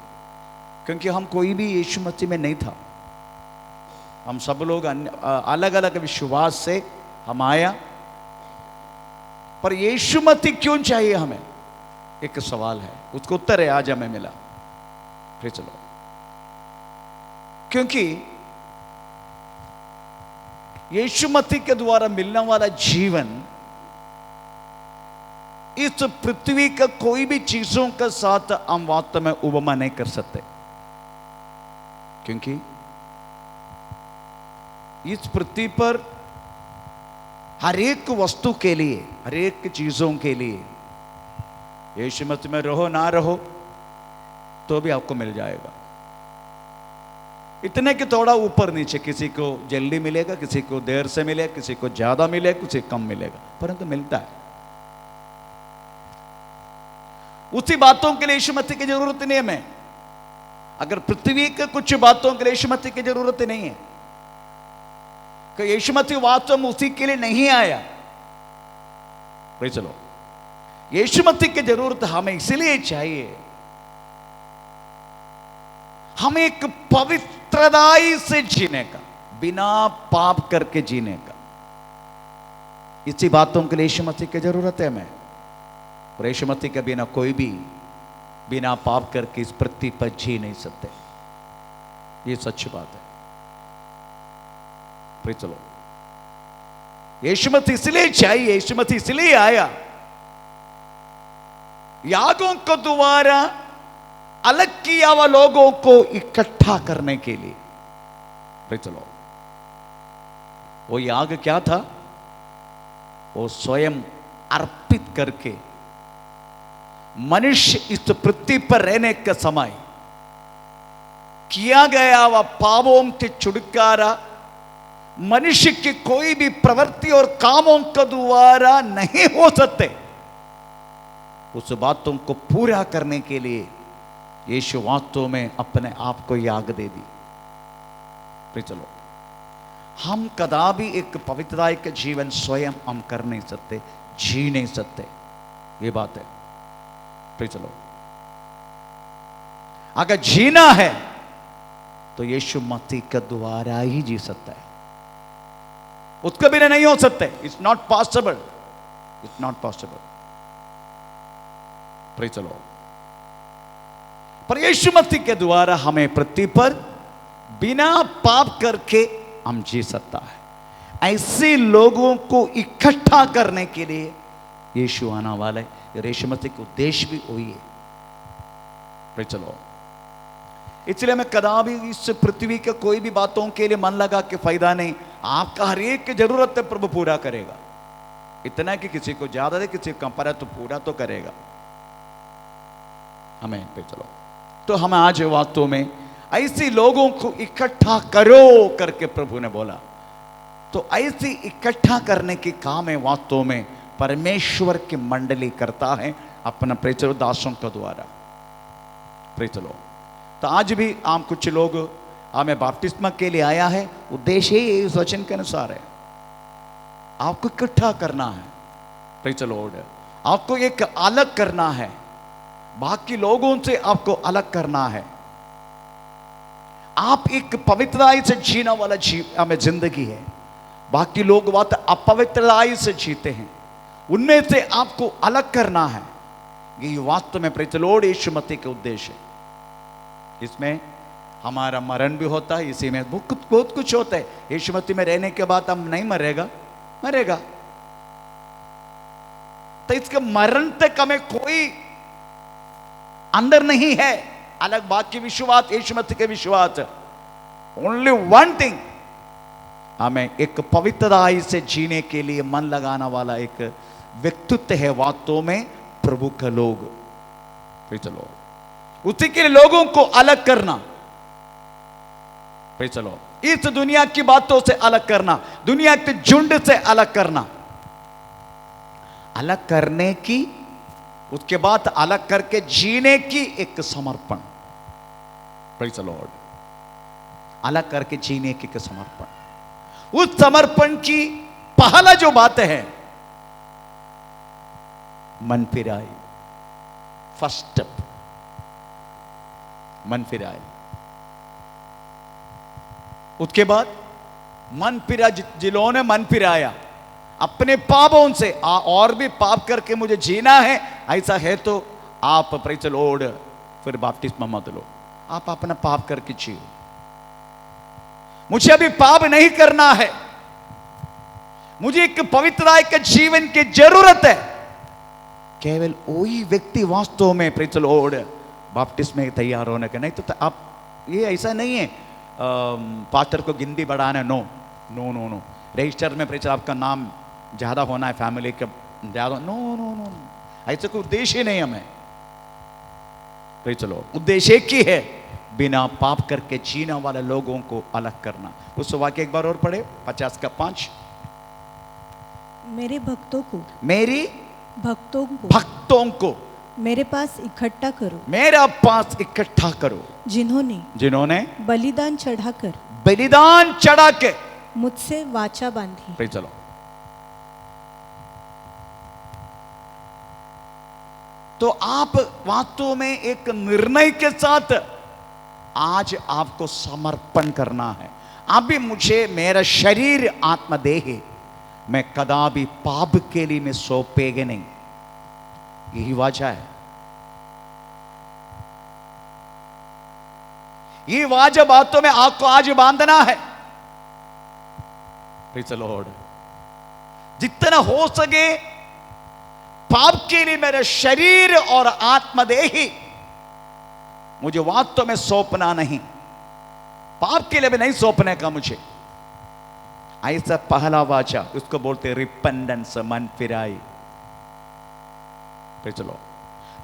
क्योंकि हम कोई भी यीशु मसीह में नहीं था। हम सब लोग अलग अलग विश्वास से हम आया, पर यीशु मसीह क्यों चाहिए हमें? एक सवाल है, उसको उत्तर है आज हमें मिला। फिर चलो, क्योंकि यीशु मसीह के द्वारा मिलने वाला जीवन इस पृथ्वी का कोई भी चीजों के साथ हम वास्तव में उपमा नहीं कर सकते, क्योंकि इस पृथ्वी पर हर एक वस्तु के लिए, हर एक चीजों के लिए यीशु मसीह में रहो ना रहो तो भी आपको मिल जाएगा। इतने कि थोड़ा ऊपर नीचे, किसी को जल्दी मिलेगा, किसी को देर से मिलेगा, किसी को ज्यादा मिलेगा, किसी को कम मिलेगा, परंतु मिलता है। उसी बातों के लिए यीशु मसीह की जरूरत नहीं है हमें। अगर पृथ्वी के कुछ बातों के लिए यीशु मसीह की जरूरत नहीं है, कि यीशु मसीह वास्तव में उसी के लिए नहीं आया। भाई चलो, यीशु मसीह की जरूरत हमें इसलिए चाहिए, हमें एक पवित्रताई से जीने का, बिना पाप करके जीने का, इसी बातों के लिए यीशु मसीह की जरूरत है हमें। और यीशु मसीह के बिना कोई भी बिना पाप करके इस पृथ्वी पर जी नहीं सकते। ये सच्ची बात है। फिर चलो, यीशु मसीह इसलिए चाहिए, यीशु मसीह इसलिए आया, यागों को द्वारा अलग किया हुआ लोगों को इकट्ठा करने के लिए। फिर चलो, वो याग क्या था? वो स्वयं अर्पित करके मनुष्य इस पृथ्वी पर रहने का समय किया गया वह पापों के छुटकारा मनुष्य की कोई भी प्रवृत्ति और कामों के द्वारा नहीं हो सकते। उस बातों को पूरा करने के लिए यीशु वास्तव में अपने आप को याग दे दी। फिर चलो, हम कदापि एक पवित्रता का जीवन स्वयं हम कर नहीं सकते, जी नहीं सकते, ये बात है। फिर चलो, अगर जीना है तो यीशु मसीह के द्वारा ही जी सकता है, उसके बिना नहीं हो सकते। It's not possible, it's not possible. फिर चलो, पर यीशु मसीह के द्वारा हमें पृथ्वी पर बिना पाप करके हम जी सकता है। ऐसे लोगों को इकट्ठा करने के लिए यीशु आना वाला है। यीशु मसीह का उद्देश्य भी वही है। फिर चलो, इसलिए मैं कदापि इस पृथ्वी के कोई भी बातों के लिए मन लगा के फायदा नहीं। आपका हर एक की जरूरत है, प्रभु पूरा करेगा। इतना कि किसी को ज्यादा दे, किसी को कम पड़े, तो पूरा तो करेगा हमें। फिर चलो, तो हम आज वास्तव में ऐसे लोगों को इकट्ठा करो करके प्रभु ने बोला। तो ऐसे इकट्ठा करने के काम है वास्तव में परमेश्वर की मंडली करता है अपना प्रेचलो दासों के द्वारा। प्रेचलो, तो आज भी आम कुछ लोग हमें बपतिस्मा के लिए आया है, उद्देश्य ही इस वचन के अनुसार है, आपको इकट्ठा करना है। प्रेचलो, आपको एक अलग करना है, बाकी लोगों से आपको अलग करना है। आप एक पवित्रताई से जीने वाला हमें जिंदगी है, बाकी लोग बात अपवित्रताई से जीते हैं, उनमें से आपको अलग करना है। ये वास्तव में प्रेज़ द लॉर्ड यीशु मसीह के उद्देश्य है। इसमें हमारा मरण भी होता है, इसी में बहुत कुछ होता है। यीशु मसीह में रहने के बाद हम नहीं मरेगा। तो इसके मरण तक हमें कोई अंदर नहीं है अलग बात की विश्वास, यीशु मसीह के विश्वास। ओनली वन थिंग, हमें एक पवित्रताई से जीने के लिए मन लगाना वाला एक व्यक्तित्व है वास्तव में प्रभु का लोग। चलो उसी के लिए लोगों को अलग करना, चलो इस दुनिया की बातों से अलग करना, दुनिया के झुंड से अलग करना, अलग करने की, उसके बाद अलग करके जीने की एक समर्पण। प्रेज़ द लॉर्ड, अलग करके जीने की एक समर्पण। उस समर्पण की पहला जो बात है मन फिराई, फर्स्ट स्टेप मन फिराई। उसके बाद मन फिरा, जिन्होंने मन फिराया अपने पापों से, और भी पाप करके मुझे जीना है, ऐसा है तो आप प्रेज़ द लॉर्ड फिर बपतिस्मा मत लो, आप अपना पाप करके जियो। मुझे अभी पाप नहीं करना है, मुझे एक पवित्रता के जीवन की जरूरत है। केवल वही व्यक्ति वास्तव में प्रेज़ द लॉर्ड बपतिस्मा में तैयार होने का। नहीं तो आप, ये ऐसा नहीं है पास्टर को गिनती बढ़ाना, no no no no, register में प्रेज़ आपका नाम ज्यादा होना है, फैमिली का ज्यादा, नो नो नो, ऐसा कोई उद्देश्य नहीं हमें। प्रेज़ द लॉर्ड, उद्देश्य एक ही है, बिना पाप करके जीने वाले लोगों को अलग करना। उस वाक्य एक बार और पढ़े, 50 का 5। मेरे भक्तों को मेरे पास इकट्ठा करो, जिन्होंने बलिदान चढ़ा के मुझसे वाचा बांधी। चलो तो आप वास्तव में एक निर्णय के साथ आज आपको समर्पण करना है। अभी मुझे मेरा शरीर आत्मदेह मैं कदापि पाप के लिए मैं सौंपेगे नहीं, यही वजह है। ये वजह बातों में आपको आज बांधना है। प्रेज़ द लॉर्ड, जितना हो सके पाप के लिए मेरा शरीर और आत्मदेही मुझे वास्तव में सौंपना नहीं, पाप के लिए भी नहीं सौंपने का मुझे। ऐसा पहला वाचा, उसको बोलते रिपेंडेंस, मन फिराई। चलो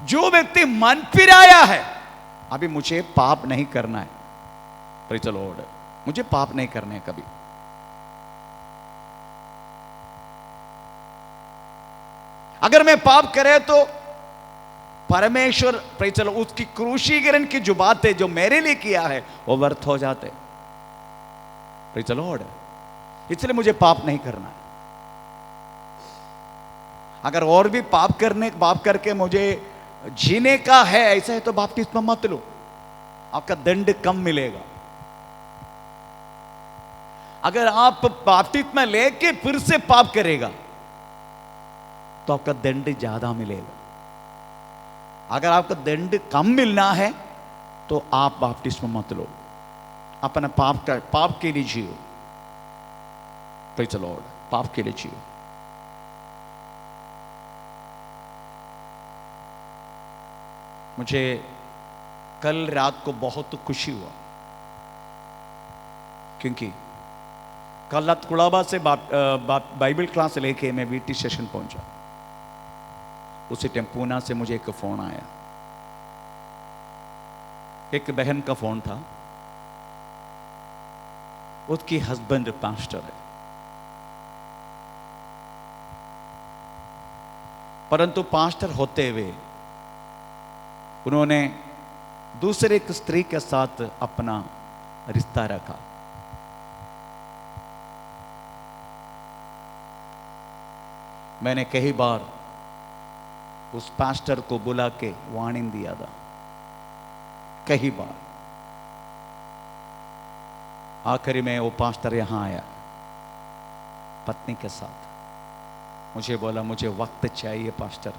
जो व्यक्ति मन फिराया है, अभी मुझे पाप नहीं करना है, प्रेज़ द लॉर्ड, मुझे पाप नहीं करने है कभी। अगर मैं पाप करे तो परमेश्वर प्रेज़ द लॉर्ड उसकी क्रूसीकरण की जो बात है जो मेरे लिए किया है वो व्यर्थ हो जाते। प्रेज़ द लॉर्ड, इसलिए मुझे पाप नहीं करना। अगर और भी पाप करके मुझे जीने का है, ऐसा है तो बपतिस्मा मत लो, आपका दंड कम मिलेगा। अगर आप बपतिस्मा लेके फिर से पाप करेगा तो आपका दंड ज्यादा मिलेगा। अगर आपका दंड कम मिलना है तो आप बपतिस्मा मत लो, अपना पाप के लिए जियो। प्रेज़ द लॉर्ड, पाप के लिए जियो। मुझे कल रात को बहुत खुशी हुआ, क्योंकि कल रात कुड़ाबा से बाइबल क्लास लेके मैं वीटी स्टेशन पहुंचा। उसी टाइम पूना से मुझे एक फोन आया, एक बहन का फोन था, उसकी हस्बैंड पास्टर है, परंतु पास्टर होते हुए उन्होंने दूसरे एक स्त्री के साथ अपना रिश्ता रखा। मैंने कई बार उस पास्टर को बुला के वार्निंग दिया था, कई बार, आखिरी में वो पास्टर यहां आया पत्नी के साथ। मुझे बोला मुझे वक्त चाहिए पास्टर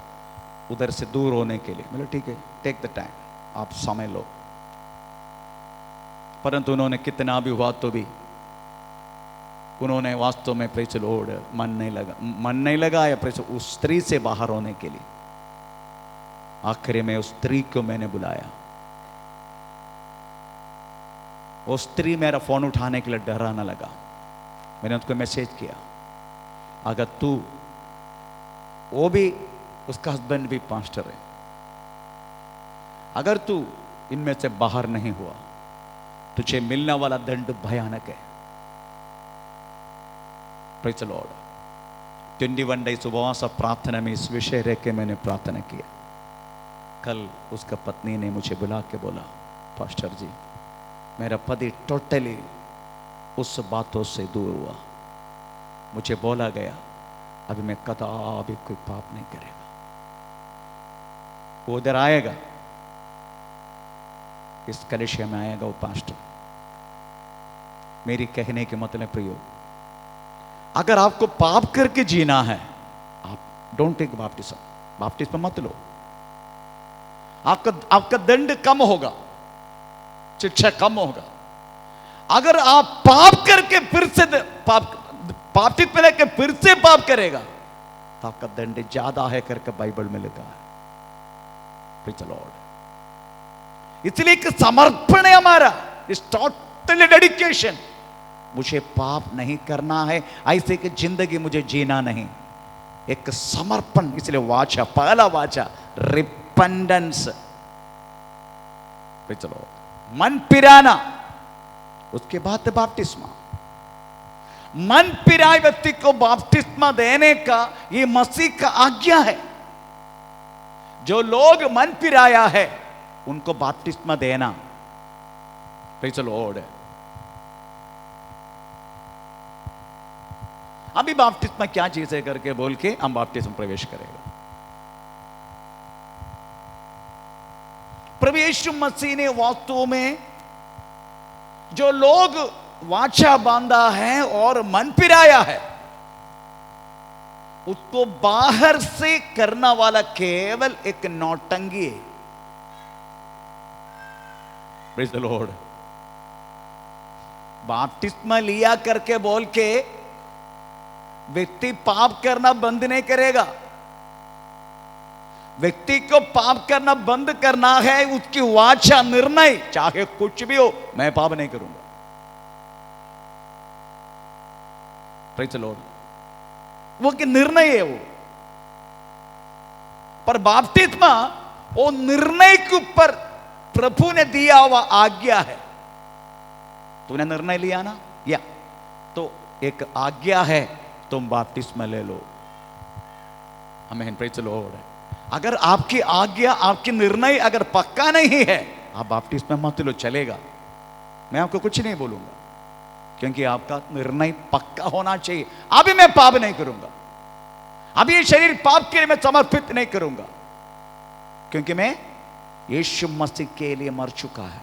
उधर से दूर होने के लिए। बोला ठीक है, टेक द टाइम, आप समय लो। परंतु उन्होंने कितना भी हुआ तो भी उन्होंने वास्तव में प्रेज द लॉर्ड मन नहीं लगाया प्रेज उस स्त्री से बाहर होने के लिए। आखिरी में उस स्त्री को मैंने बुलाया। वो स्त्री मेरा फोन उठाने के लिए डराना लगा। मैंने उसको मैसेज किया, अगर तू, वो भी उसका हस्बैंड भी पास्टर है, अगर तू इनमें से बाहर नहीं हुआ तुझे मिलने वाला दंड भयानक है। Praise the Lord. 21 डेज उपवास प्रार्थना में इस विषय रह के मैंने प्रार्थना किया। कल उसका पत्नी ने मुझे बुला के बोला, पास्टर जी मेरा पति टोटली उस बातों से दूर हुआ। मुझे बोला गया अभी मैं कदापि कोई पाप नहीं करेगा। वो उधर आएगा, इस कलिसिया में आएगा वो पास्टर। मेरी कहने के मतलब प्रियो, अगर आपको पाप करके जीना है आप डोंट टेक बाप्टिज्म मत लो। आपका दंड कम होगा, शिक्षा कम होगा। अगर आप पाप करके फिर से बाप्तिस्म लेके फिर से पाप करेगा तो आपका दंड ज्यादा है करके बाइबल में लिखा है। Praise the Lord. इसलिए एक समर्पण है हमारा, इस टोटली डेडिकेशन। मुझे पाप नहीं करना है, ऐसे की जिंदगी मुझे जीना नहीं, एक समर्पण। इसलिए वाचा, पहला वाचा रिपेंडेंस। Praise the Lord. मन पिराना, उसके बाद बाप्तिस्मा। मन पिराए व्यक्ति को बाप्तिस्मा देने का ये मसीह का आज्ञा है। जो लोग मन पिराया है उनको बाप्तिस्मा देना। Praise the Lord. अभी बाप्तिस्मा क्या चीज है करके बोल के हम बाप्तिस्मा प्रवेश करेगा। प्रभु यीशु मसीह ने वास्तव में जो लोग वाचा बांधा है और मन पिराया है उसको बाहर से करना वाला केवल एक नौटंगी है। Praise the Lord. बाप्तिस्मा लिया करके बोल के व्यक्ति पाप करना बंद नहीं करेगा। व्यक्ति को पाप करना बंद करना है उसकी वाचा, निर्णय, चाहे कुछ भी हो, मैं पाप नहीं करूंगा। Praise the Lord. वो कि निर्णय है वो। पर बाप्तिस्मा वो निर्णय के ऊपर प्रभु ने दिया हुआ आज्ञा है। तूने निर्णय लिया ना, या तो एक आज्ञा है, तुम बाप्तिस्मा ले लो। आमीन। Praise the Lord. अगर आपकी आज्ञा, आपकी निर्णय अगर पक्का नहीं है, आप बाप्तिस्मा मत लो, चलेगा। मैं आपको कुछ नहीं बोलूंगा क्योंकि आपका निर्णय पक्का होना चाहिए। अभी मैं पाप नहीं करूंगा, अभी ये शरीर पाप के लिए मैं समर्पित नहीं करूंगा क्योंकि मैं यीशु मसीह के लिए मर चुका है।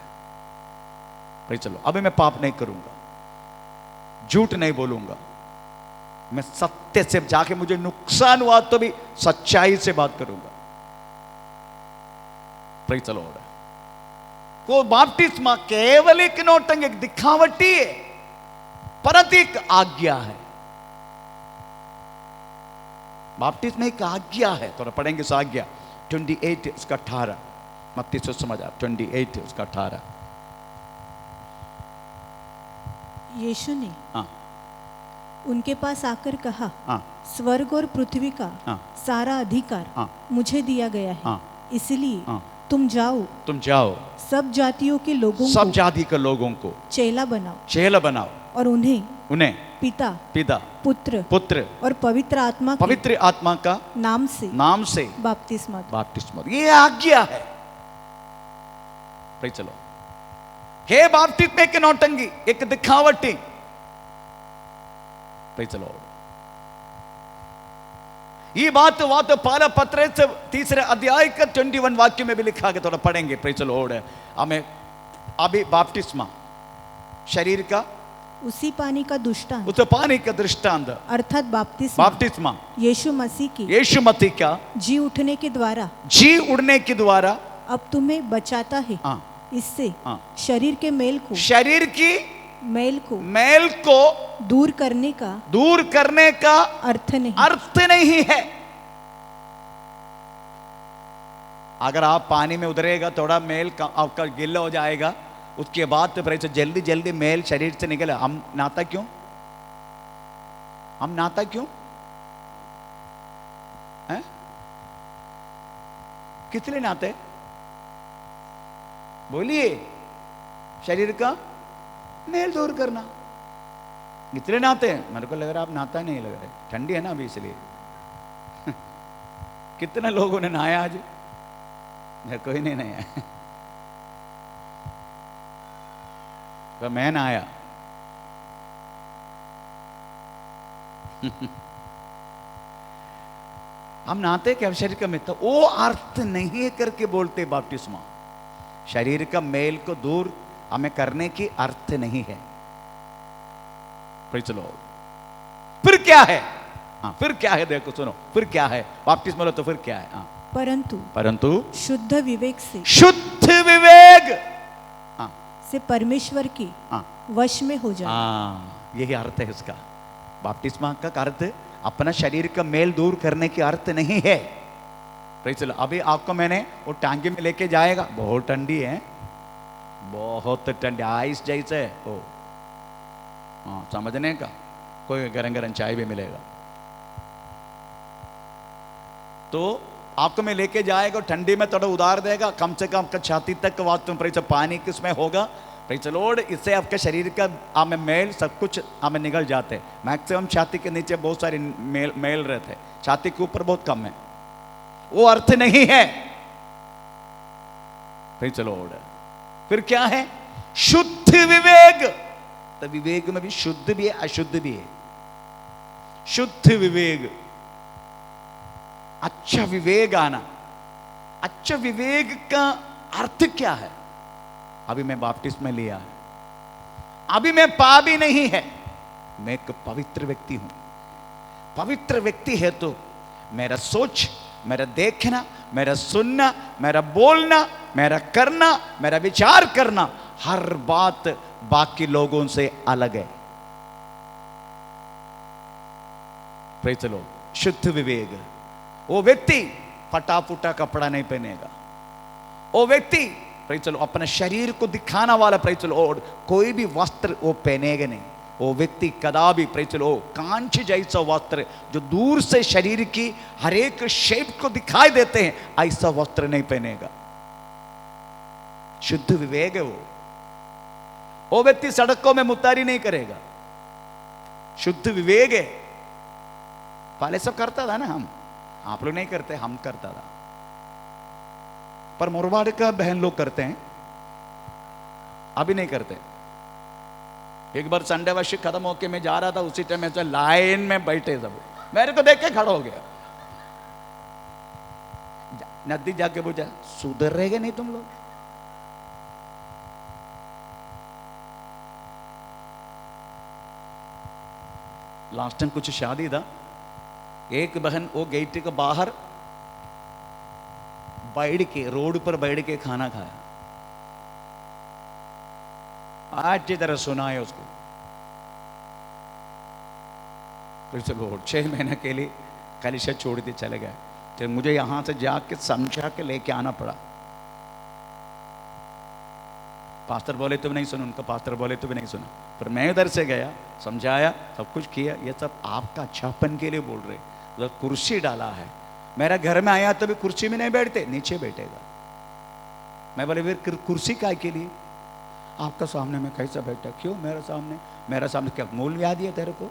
भाई चलो, अभी मैं पाप नहीं करूंगा, झूठ नहीं बोलूंगा, मैं सत्य से जाके मुझे नुकसान हुआ तो भी सच्चाई से बात करूंगा। Praise the Lord. वो बाप्तिस्मा केवल एक नौटंकी, एक दिखावटी है, परंतु एक आज्ञा है। बाप्तिस्मा एक आज्ञा है। थोड़ा पढ़ेंगे इस आज्ञा 28 उसका 18, मत्ती सुसमाचार 28 उसका 18। यीशु ने हाँ उनके पास आकर कहा, हाँ स्वर्ग और पृथ्वी का हाँ सारा अधिकार हाँ मुझे दिया गया है। हाँ इसलिए हाँ तुम जाओ, सब जातियों के लोगों सब जाति के लोगों को चेला बनाओ, चेला बनाओ और उन्हें पिता पुत्र और पवित्र आत्मा का नाम से बाप्तिस्मा दो। ये आज्ञा है। भाई चलो, हे बाप्तिस्मा एक नौटंकी, एक दिखावटी। भाई चलो, ये बात पहला पत्र से 3 अध्याय का 21 वाक्य में भी लिखा गया। थोड़ा पढ़ेंगे। Praise the Lord. हमें अभी बाप्तिस्मा शरीर का उसी पानी का दुष्टांत उस पानी का दृष्टांत अर्थात बपतिस्मा बपतिस्मा यीशु मसीह की यीशु मसीह का जी उठने के द्वारा जी उड़ने के द्वारा अब तुम्हें बचाता है। हाँ, इससे हाँ। शरीर के मेल को शरीर की मैल को दूर करने का अर्थ नहीं है। अगर आप पानी में उतरेगा थोड़ा मेल आपका गिल्ला हो जाएगा, उसके बाद तो फिर जल्दी जल्दी मेल शरीर से निकले। हम नाता क्यों हैं? किस लिए नाते? बोलिए। शरीर का मेल दूर करना। कितने नाते हैं? मेरे को लग रहा है आप नाता नहीं लग रहे, ठंडी है ना अभी इसलिए। कितने लोगों ने नहाया आज? कोई नहीं नहाया। तो मैं नहाया। हम नहाते क्या शरीर का मित्र? वो अर्थ नहीं करके बोलते बपतिस्मा। शरीर का मेल को दूर हमें करने की अर्थ नहीं है। चलो फिर क्या है? हाँ, फिर क्या है? देखो सुनो, फिर क्या है बपतिस्मा लो तो फिर क्या है? हाँ, परंतु शुद्ध विवेक से परमेश्वर की वश में हो जाए। हाँ, यही अर्थ है इसका। बपतिस्मा का अर्थ अपना शरीर का मेल दूर करने की अर्थ नहीं है। चलो अभी आपको मैंने वो टांगी में लेके जाएगा, बहुत ठंडी है, बहुत ठंडी, आइस जैसे ओ। हाँ, समझने का कोई गरम गरम चाय भी मिलेगा तो आपको मैं लेके जाएगा, ठंडी में थोड़ा उधार देगा, कम से कम आपका छाती तक वास्तव में पानी किसमें होगा। लोड इससे आपके शरीर का हमें मेल सब कुछ हमें निकल जाते। मैक्सिमम छाती के नीचे बहुत सारे मेल रहते, छाती के ऊपर बहुत कम है। वो अर्थ नहीं है। फिर क्या है? शुद्ध विवेक। तो विवेक में भी शुद्ध भी है, अशुद्ध भी है। शुद्ध विवेक, अच्छा विवेक आना। अच्छा विवेक का अर्थ क्या है? अभी मैं बपतिस्मा लिया है, अभी मैं पापी नहीं है, मैं एक पवित्र व्यक्ति हूं। पवित्र व्यक्ति है तो मेरा सोच, मेरा देखना, मेरा सुनना, मेरा बोलना, मेरा करना, मेरा विचार करना, हर बात बाकी लोगों से अलग है। Praise the Lord. शुद्ध विवेक, वो व्यक्ति फटा फूटा कपड़ा नहीं पहनेगा। वो व्यक्ति प्रेज़ द लॉर्ड अपना शरीर को दिखाना वाला प्रेज़ द लॉर्ड कोई भी वस्त्र वो पहनेगा नहीं। वो व्यक्ति कदापि प्रेज़ द लॉर्ड कांच जैसा वस्त्र जो दूर से शरीर की हर एक शेप को दिखाई देते हैं, ऐसा वस्त्र नहीं पहनेगा। शुद्ध विवेक है वो व्यक्ति सड़कों में मुतारी नहीं करेगा। शुद्ध विवेक है। पहले सब करता था ना, हम आप लोग नहीं करते, हम करता था, पर मोरवाड़ का बहन लोग करते हैं, अभी नहीं करते। एक बार संडे वर्षिक खत्म होके मैं जा रहा था, उसी टाइम ऐसे लाइन में बैठे सब, मेरे को देख के खड़ा हो गया। नदी जाके पूछा, सुधर रहेगा नहीं तुम लोग? लास्ट टाइम कुछ शादी था, एक बहन वो गेट के बाहर बैठ के, रोड पर बैठ के खाना खाया। अच्छी तरह सुना है उसको। फिर चलो 6 महीने के लिए कलिशा छोड़ के चले गए। तो मुझे यहां से जाके समझा के लेके आना पड़ा। पास्टर बोले तो भी नहीं सुना, उनका पास्टर बोले तो भी नहीं सुना। पर मैं इधर से गया, समझाया, सब कुछ किया। ये सब आपका अच्छापन के लिए बोल रहे। उधर कुर्सी डाला है, मेरा घर में आया तो भी कुर्सी में नहीं बैठते, नीचे बैठेगा। मैं बोले फिर कुर्सी काय के लिए? आपका सामने में कैसा बैठा? क्यों मेरे सामने? मेरा सामने क्या मूल याद है तेरे को?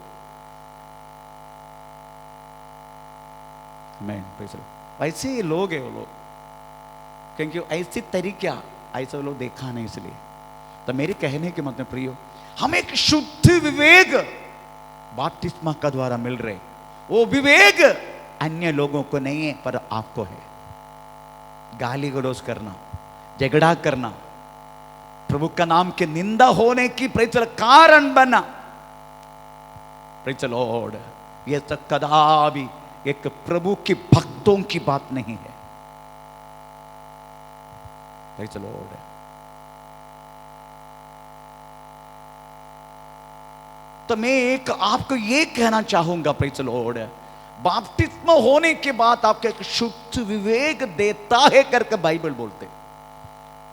मैं वैसे ही लोग है वो लोग, क्योंकि ऐसी तरीका ऐसा लोग देखा नहीं, इसलिए। तो मेरे कहने के मतलब प्रियो, हमें एक शुद्ध विवेक बपतिस्मा का द्वारा मिल रहे। वो विवेक अन्य लोगों को नहीं है, पर आपको है। गाली गलौज करना, झगड़ा करना, प्रभु का नाम के निंदा होने की कारण बनना, प्रेज़ द लॉर्ड, ये तो कदापि एक प्रभु के भक्तों की बात नहीं है। Praise the Lord. तो मैं एक आपको ये कहना चाहूंगा, प्रेज़ द लॉर्ड, बपतिस्मा होने के बाद आपको एक शुद्ध विवेक देता है करके बाइबल बोलते।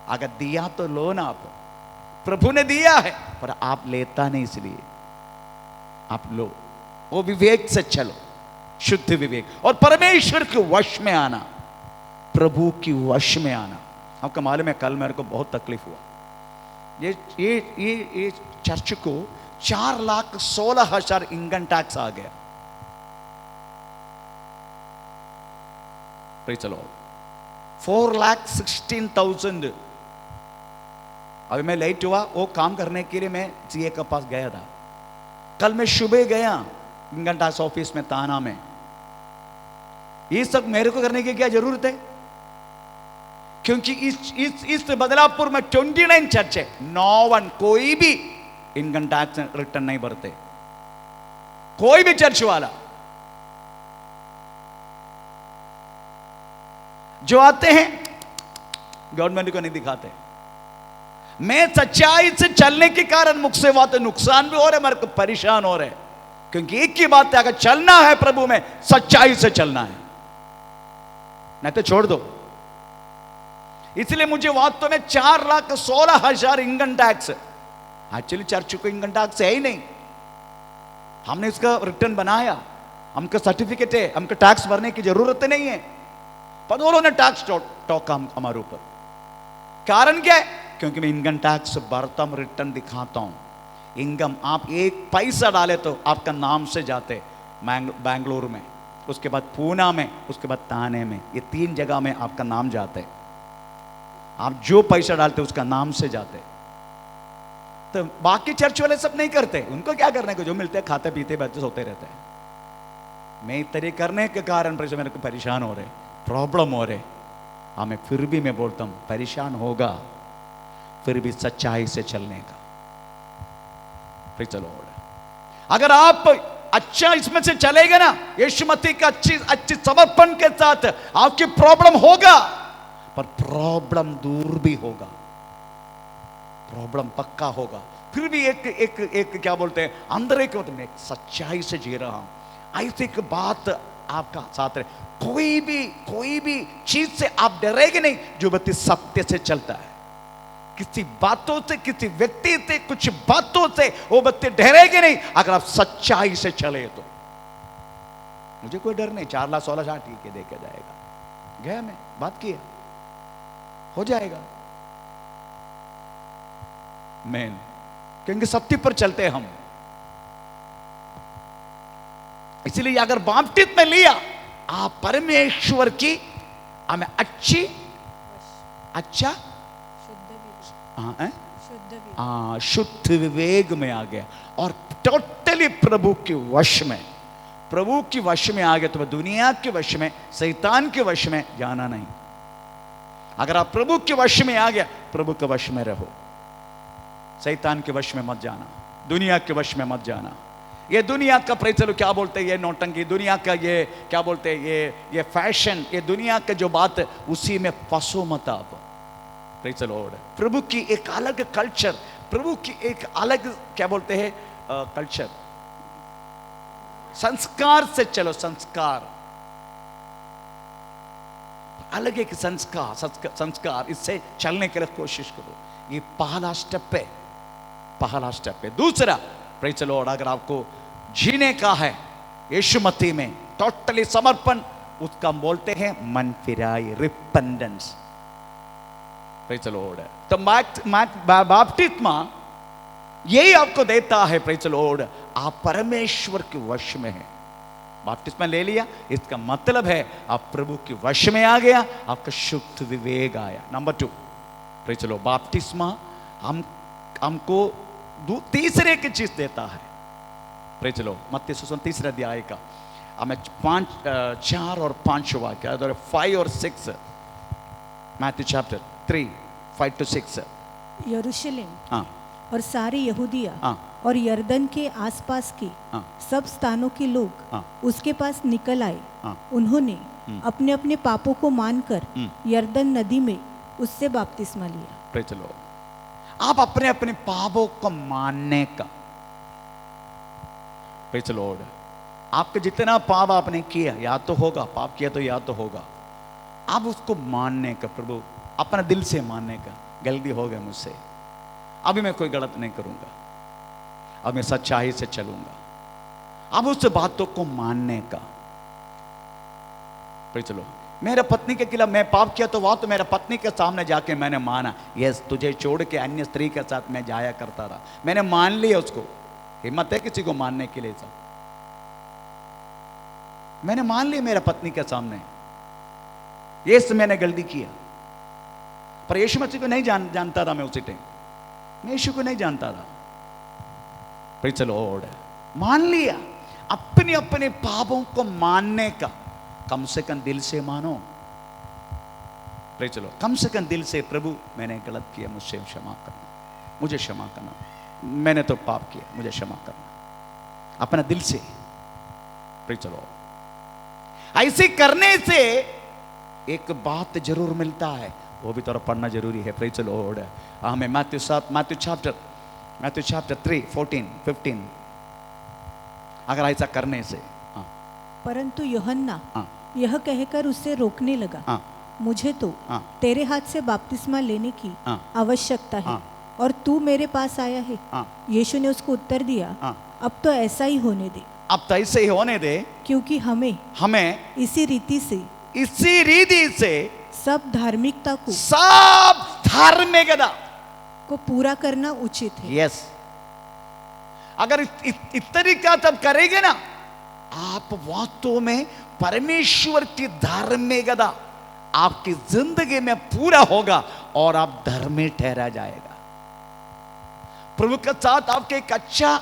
अगर दिया तो लो ना, आप प्रभु ने दिया है पर आप लेता नहीं, इसलिए आप लो, वो विवेक से चलो, शुद्ध विवेक, और परमेश्वर के वश में आना, प्रभु की वश में आना। आपका मालूम है कल मेरे को बहुत तकलीफ हुआ, ये चर्च को 4,16,000 इनकम टैक्स आ गया। Praise the Lord. 4,16,000। अभी मैं लेट हुआ, वो काम करने के लिए मैं सीए के पास गया था। कल मैं सुबह गया इनकम टैक्स ऑफिस में, ताना में। ये सब मेरे को करने की क्या जरूरत है? क्योंकि इस बदलापुर में 29 चर्च है, नो वन, कोई भी इनकम टैक्स रिटर्न नहीं भरते, कोई भी चर्च वाला। जो आते हैं गवर्नमेंट को नहीं दिखाते। मैं सच्चाई से चलने के कारण मुझसे बात नुकसान भी हो रहा है, मेरे को परेशान हो रहे हैं। क्योंकि एक ही बात है, अगर चलना है प्रभु में, सच्चाई से चलना है, नहीं तो छोड़ दो। इसलिए मुझे वास्तव में 4,16,000 इनकम टैक्स, एक्चुअली चर्च को इनकम टैक्स है ही नहीं, हमने इसका रिटर्न बनाया, हमका सर्टिफिकेट है, हमको टैक्स भरने की जरूरत नहीं है, पर उन्होंने टैक्स टोका हमारे ऊपर। कारण क्या है? क्योंकि मैं इनकम टैक्स भरता हूं, रिटर्न दिखाता हूं। इनकम आप एक पैसा डाले तो आपका नाम से जाते, बैंगलोर में, उसके बाद पूना में, उसके बाद थाने में, ये 3 जगह में आपका नाम जाते। आप जो पैसा डालते उसका नाम से जाते। तो बाकी चर्च वाले सब नहीं करते, उनको क्या करने को, जो मिलते हैं खाते पीते बच्चे सोते रहते हैं। मैं इतने करने के कारण मेरे को परेशान हो रहे, प्रॉब्लम हो रहे। हमें फिर भी मैं बोलता हूं, परेशान होगा फिर भी सच्चाई से चलने का। Praise the Lord. अगर आप अच्छा इसमें से चलेगा ना, यीशु मसीह का अच्छी समर्पण के साथ, आपकी प्रॉब्लम होगा पर प्रॉब्लम दूर भी होगा, प्रॉब्लम पक्का होगा। फिर भी एक क्या बोलते हैं, अंदर एक मैं सच्चाई से जी रहा हूं, ऐसी एक बात आपका साथ रहे। कोई भी चीज से आप डरेंगे नहीं जो व्यक्ति सत्य से चलता है। किसी बातों से, किसी व्यक्ति से, कुछ बातों से वो व्यक्ति डरेंगे नहीं अगर आप सच्चाई से चले तो। मुझे कोई डर नहीं, 4,16,000 ठीक है, देखा जाएगा, गया मैं बात किया, हो जाएगा। मैन क्योंकि सत्य पर चलते हैं हम। इसलिए अगर बपतिस्मा में लिया, आप परमेश्वर की हमें शुद्ध विवेक में आ गया और टोटली प्रभु के वश में, प्रभु के वश में आ गया। तो दुनिया के वश में, शैतान के वश में जाना नहीं। अगर आप प्रभु के वश में आ गया, प्रभु के वश में रहो, शैतान के वश में मत जाना, दुनिया के वश में मत जाना। ये दुनिया का चलो क्या बोलते हैं, ये नौटंकी, दुनिया का ये क्या बोलते हैं, ये फैशन, ये दुनिया का जो बात है, उसी में फंसो मत आप। Praise the Lord. प्रभु की एक अलग कल्चर, प्रभु की एक अलग क्या बोलते हैं कल्चर, संस्कार से चलो, संस्कार अलग एक संस्कार, इससे चलने के लिए कोशिश करो। ये पहला स्टेप है, पहला स्टेप है। दूसरा, प्रेज़ द लॉर्ड, अगर आपको जीने का है यीशु मसीह में टोटली समर्पण, उसका बोलते हैं मन फिराई, रिपेंडेंस। Praise the Lord. तो बपतिस्मा यही आपको देता है, प्रेज़ द लॉर्ड, आप परमेश्वर के वश में हैं। बपतिस्मा ले लिया, इसका मतलब है आप प्रभु के वश में आ गया, आपका शुद्ध विवेक आया। नंबर 2, प्रेज़ द लॉर्ड, बपतिस्मा हमको तीसरे की चीज देता है। Praise the Lord. मत्ती सुसमाचार 3 अध्याय का हमें 4 और 5 वाक्य, 5 और 6, मैथ्यू चैप्टर 3, 5 to 6। यरूशलेम हाँ, और सारी यहूदिया हाँ, और यरदन के आसपास के हाँ। सब स्थानों के लोग हाँ। उसके पास निकल आए। हाँ। उन्होंने अपने अपने पापों को मानकर हम्म। यरदन नदी में उससे बपतिस्मा लिया। Praise the Lord. आप अपने अपने पापों को मानने का, प्रेज द लॉर्ड, आपके जितना पाप आपने किया, या तो होगा, पाप किया तो या तो होगा, आप उसको मानने का, प्रभु अपना दिल से मानने का, गलती हो गई मुझसे, अभी मैं कोई गलत नहीं करूंगा, अब मैं सच्चाई से चलूंगा, अब उस बातों को मानने का। Praise the Lord. मेरा पत्नी के खिलाफ मैं पाप किया तो वह तो मेरा पत्नी के सामने जाके मैंने माना, यस तुझे छोड़ के अन्य स्त्री के साथ मैं जाया करता रहा, मैंने मान लिया उसको। हिम्मत है किसी को मानने के लिए? सब मैंने मान लिया मेरा पत्नी के सामने, यस मैंने गलती किया। पर यीशु मसीह को नहीं जानता था मैं उसी टाइम, मैं यीशु को नहीं जानता था। Praise the Lord. मान लिया, अपने अपने पापों को मानने का, कम से कम दिल से मानो। Praise the Lord. कम से कम दिल से, प्रभु मैंने गलत किया, मुझसे क्षमा करना, मुझे क्षमा करना, मैंने तो पाप किया, मुझे क्षमा करना, अपना दिल से। Praise the Lord. ऐसे करने से एक बात जरूर मिलता है, वो भी थोड़ा पढ़ना जरूरी है। Praise the Lord. हमें मैथ्यू चैप्टर 3 14 15, अगर ऐसा करने से। हाँ। परंतु यूहन्ना हाँ। यह कहकर उससे रोकने लगा, हाँ। मुझे तो हाँ। तेरे हाथ से बपतिस्मा लेने की हाँ। आवश्यकता है, हाँ। और तू मेरे पास आया है। हाँ। यीशु ने उसको उत्तर दिया, हाँ। अब तो ऐसा ही होने दे, अब तो ऐसे ही होने दे, क्योंकि हमें इसी रीति से सब धार्मिकता सब धार्मिकता को पूरा करना उचित है। यस। अगर इस तरीका तब करेंगे ना, आप वास्तव में परमेश्वर की धार्मिकता आपकी जिंदगी में पूरा होगा और आप धर्मी ठहरा जाएगा। प्रभु के साथ आपके एक अच्छा,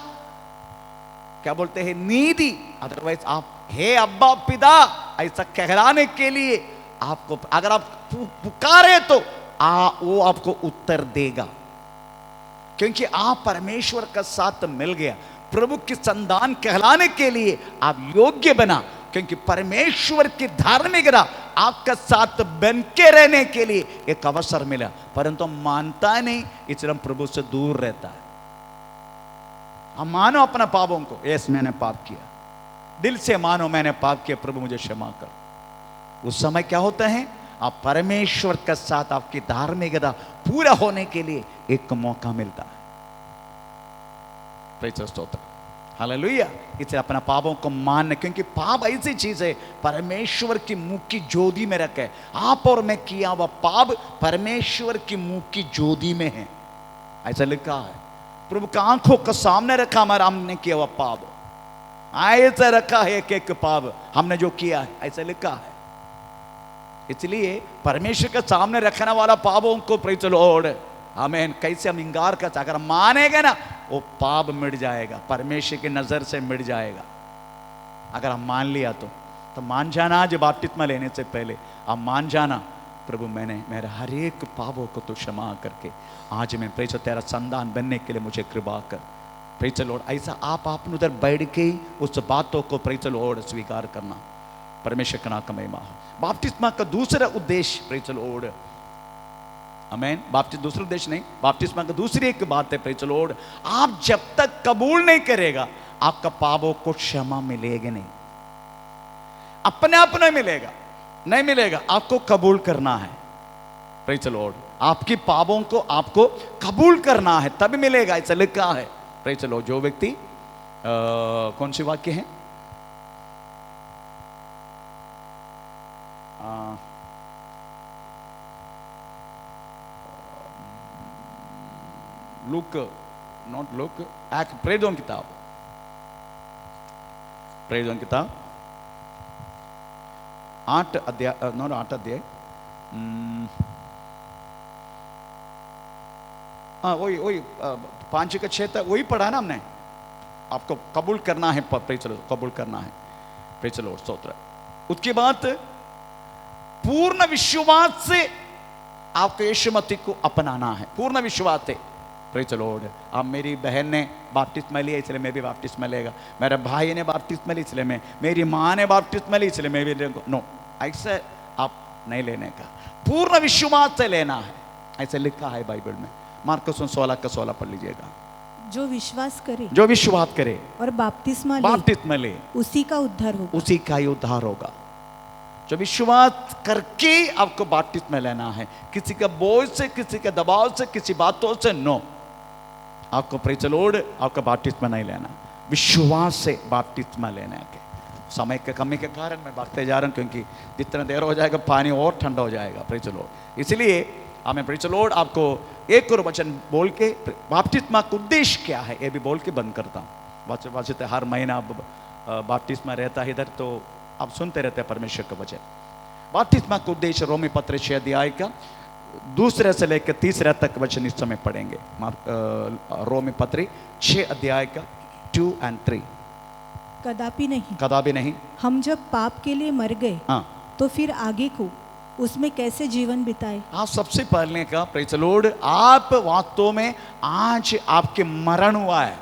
क्या बोलते हैं, नीति, अदरवाइज आप हे अब्बा पिता ऐसा कहलाने के लिए आपको, अगर आप पुकारे तो वो आपको उत्तर देगा, क्योंकि आप परमेश्वर का साथ मिल गया। प्रभु की संतान कहलाने के लिए आप योग्य बना, क्योंकि परमेश्वर की धार्मिकता आपका साथ बन के रहने के लिए एक अवसर मिला, परंतु मानता नहीं, इसलिए प्रभु से दूर रहता है। हम मानो अपना पापों को, यस मैंने पाप किया, दिल से मानो मैंने पाप किया, प्रभु मुझे क्षमा कर। उस समय क्या होता है, आप परमेश्वर के साथ आपकी धार्मिकता पूरा होने के लिए एक मौका मिलता है। प्रेज़ द स्तोत्र, हालेलुया। इसलिए अपना पापों को मानना, क्योंकि पाप ऐसी चीज है परमेश्वर की मुंह की ज्योति में रखे। आप और मैं किया हुआ पाप परमेश्वर की मुंह की ज्योति में है, ऐसा लिखा है। प्रभु का आंखों के सामने रखा हमारा हमने किया हुआ पाप, ऐसा रखा है एक एक पाप हमने जो किया है, ऐसा लिखा है। इसलिए परमेश्वर के सामने रखने वाला पापों को, प्रेज़ द लॉर्ड, आमीन, कैसे हम इंकार कर, अगर मानेगा ना वो पाप मिट जाएगा, परमेश्वर की नजर से मिट जाएगा। अगर हम मान लिया तो मान जाना, जब बपतिस्मा लेने से पहले आप मान जाना, प्रभु मैंने मेरे हर एक पापों को तो क्षमा करके आज मैं प्रेज़ तेरा संतान बनने के लिए मुझे कृपा कर। Praise the Lord. ऐसा आप उधर बैठ के ही उस बातों को प्रेज़ द लॉर्ड स्वीकार करना। परमेश्वर का नाम का महिमा हो। बपतिस्मा का दूसरा उद्देश्य, प्रेज़ द लॉर्ड, आमीन, बपतिस्मा दूसरा उद्देश्य नहीं, बपतिस्मा का दूसरी एक बात है, प्रेज़ द लॉर्ड, आप जब तक कबूल नहीं करेगा आपका पापों को क्षमा मिलेगा नहीं, अपने आप नहीं मिलेगा, नहीं मिलेगा, आपको कबूल करना है। Praise the Lord. आपकी पापों को आपको कबूल करना है तभी मिलेगा, ऐसा लिखा है। Praise the Lord. जो व्यक्ति कौन सी वाक्य है, लुक, नॉट लुक, प्रेरितों की किताब, प्रेरितों की किताब 8 अध्याय, नॉट 8 अध्याय, हाँ वही 5 का 6 तक वही पढ़ा ना हमने। आपको कबूल करना है, प्रेज़ द लॉर्ड, कबूल करना है, प्रेज़ द लॉर्ड, स्तोत्र। उसके बाद पूर्ण विश्वास से आपको यीशु मसीह को अपनाना है, पूर्ण विश्वास से। Praise the Lord. अब मेरी बहन ने बपतिस्मा लिया इसलिए मैं भी बपतिस्मा लेगा, मेरे भाई ने बपतिस्मा ली इसलिए मैं, मेरी माँ ने बपतिस्मा ली इसलिए मैं भी लेगा। नो, ऐसे आप नहीं लेने का, पूर्ण विश्वास से लेना है। ऐसे लिखा है बाइबल में, मार्कुस 16:16 पढ़ लीजिएगा। जो विश्वास करे, जो विश्वास करे और बपतिस्मा ले, उसी का उद्धार होगा। उसी का ही उद्धार होगा। जो विश्वास करके आपको बपतिस्मा लेना है, किसी के बोझ से, किसी के दबाव से, किसी बातों से नो, आपको प्रेज द लॉर्ड आपका बपतिस्मा नहीं लेना, विश्वास से बपतिस्मा लेने के। समय के कमी के कारण मैं बढ़ते जा रहा हूं, क्योंकि जितना देर हो जाएगा पानी और ठंडा हो जाएगा। Praise the Lord. इसलिए हमें प्रेज द लॉर्ड आपको एक और वचन बोल के बपतिस्मा का उद्देश्य क्या है ये भी बोल के बंद करता हूँ। वचन हर महीना बपतिस्मा रहता है इधर, तो आप सुनते रहते हैं परमेश्वर का वचन। बपतिस्मा का उद्देश्य रोमी पत्र 6 अध्याय का 2 से लेकर 3 तक वचन इस समय पढ़ेंगे। रोमी पत्र 6 अध्याय का 2 और 3। कदापि नहीं, कदापि नहीं। हम जब पाप के लिए मर गए, हाँ, तो फिर आगे को उसमें कैसे जीवन बिताए। आप सबसे पहले का प्रेज द लॉर्ड, आप वास्तव में आज आपके मरण हुआ है,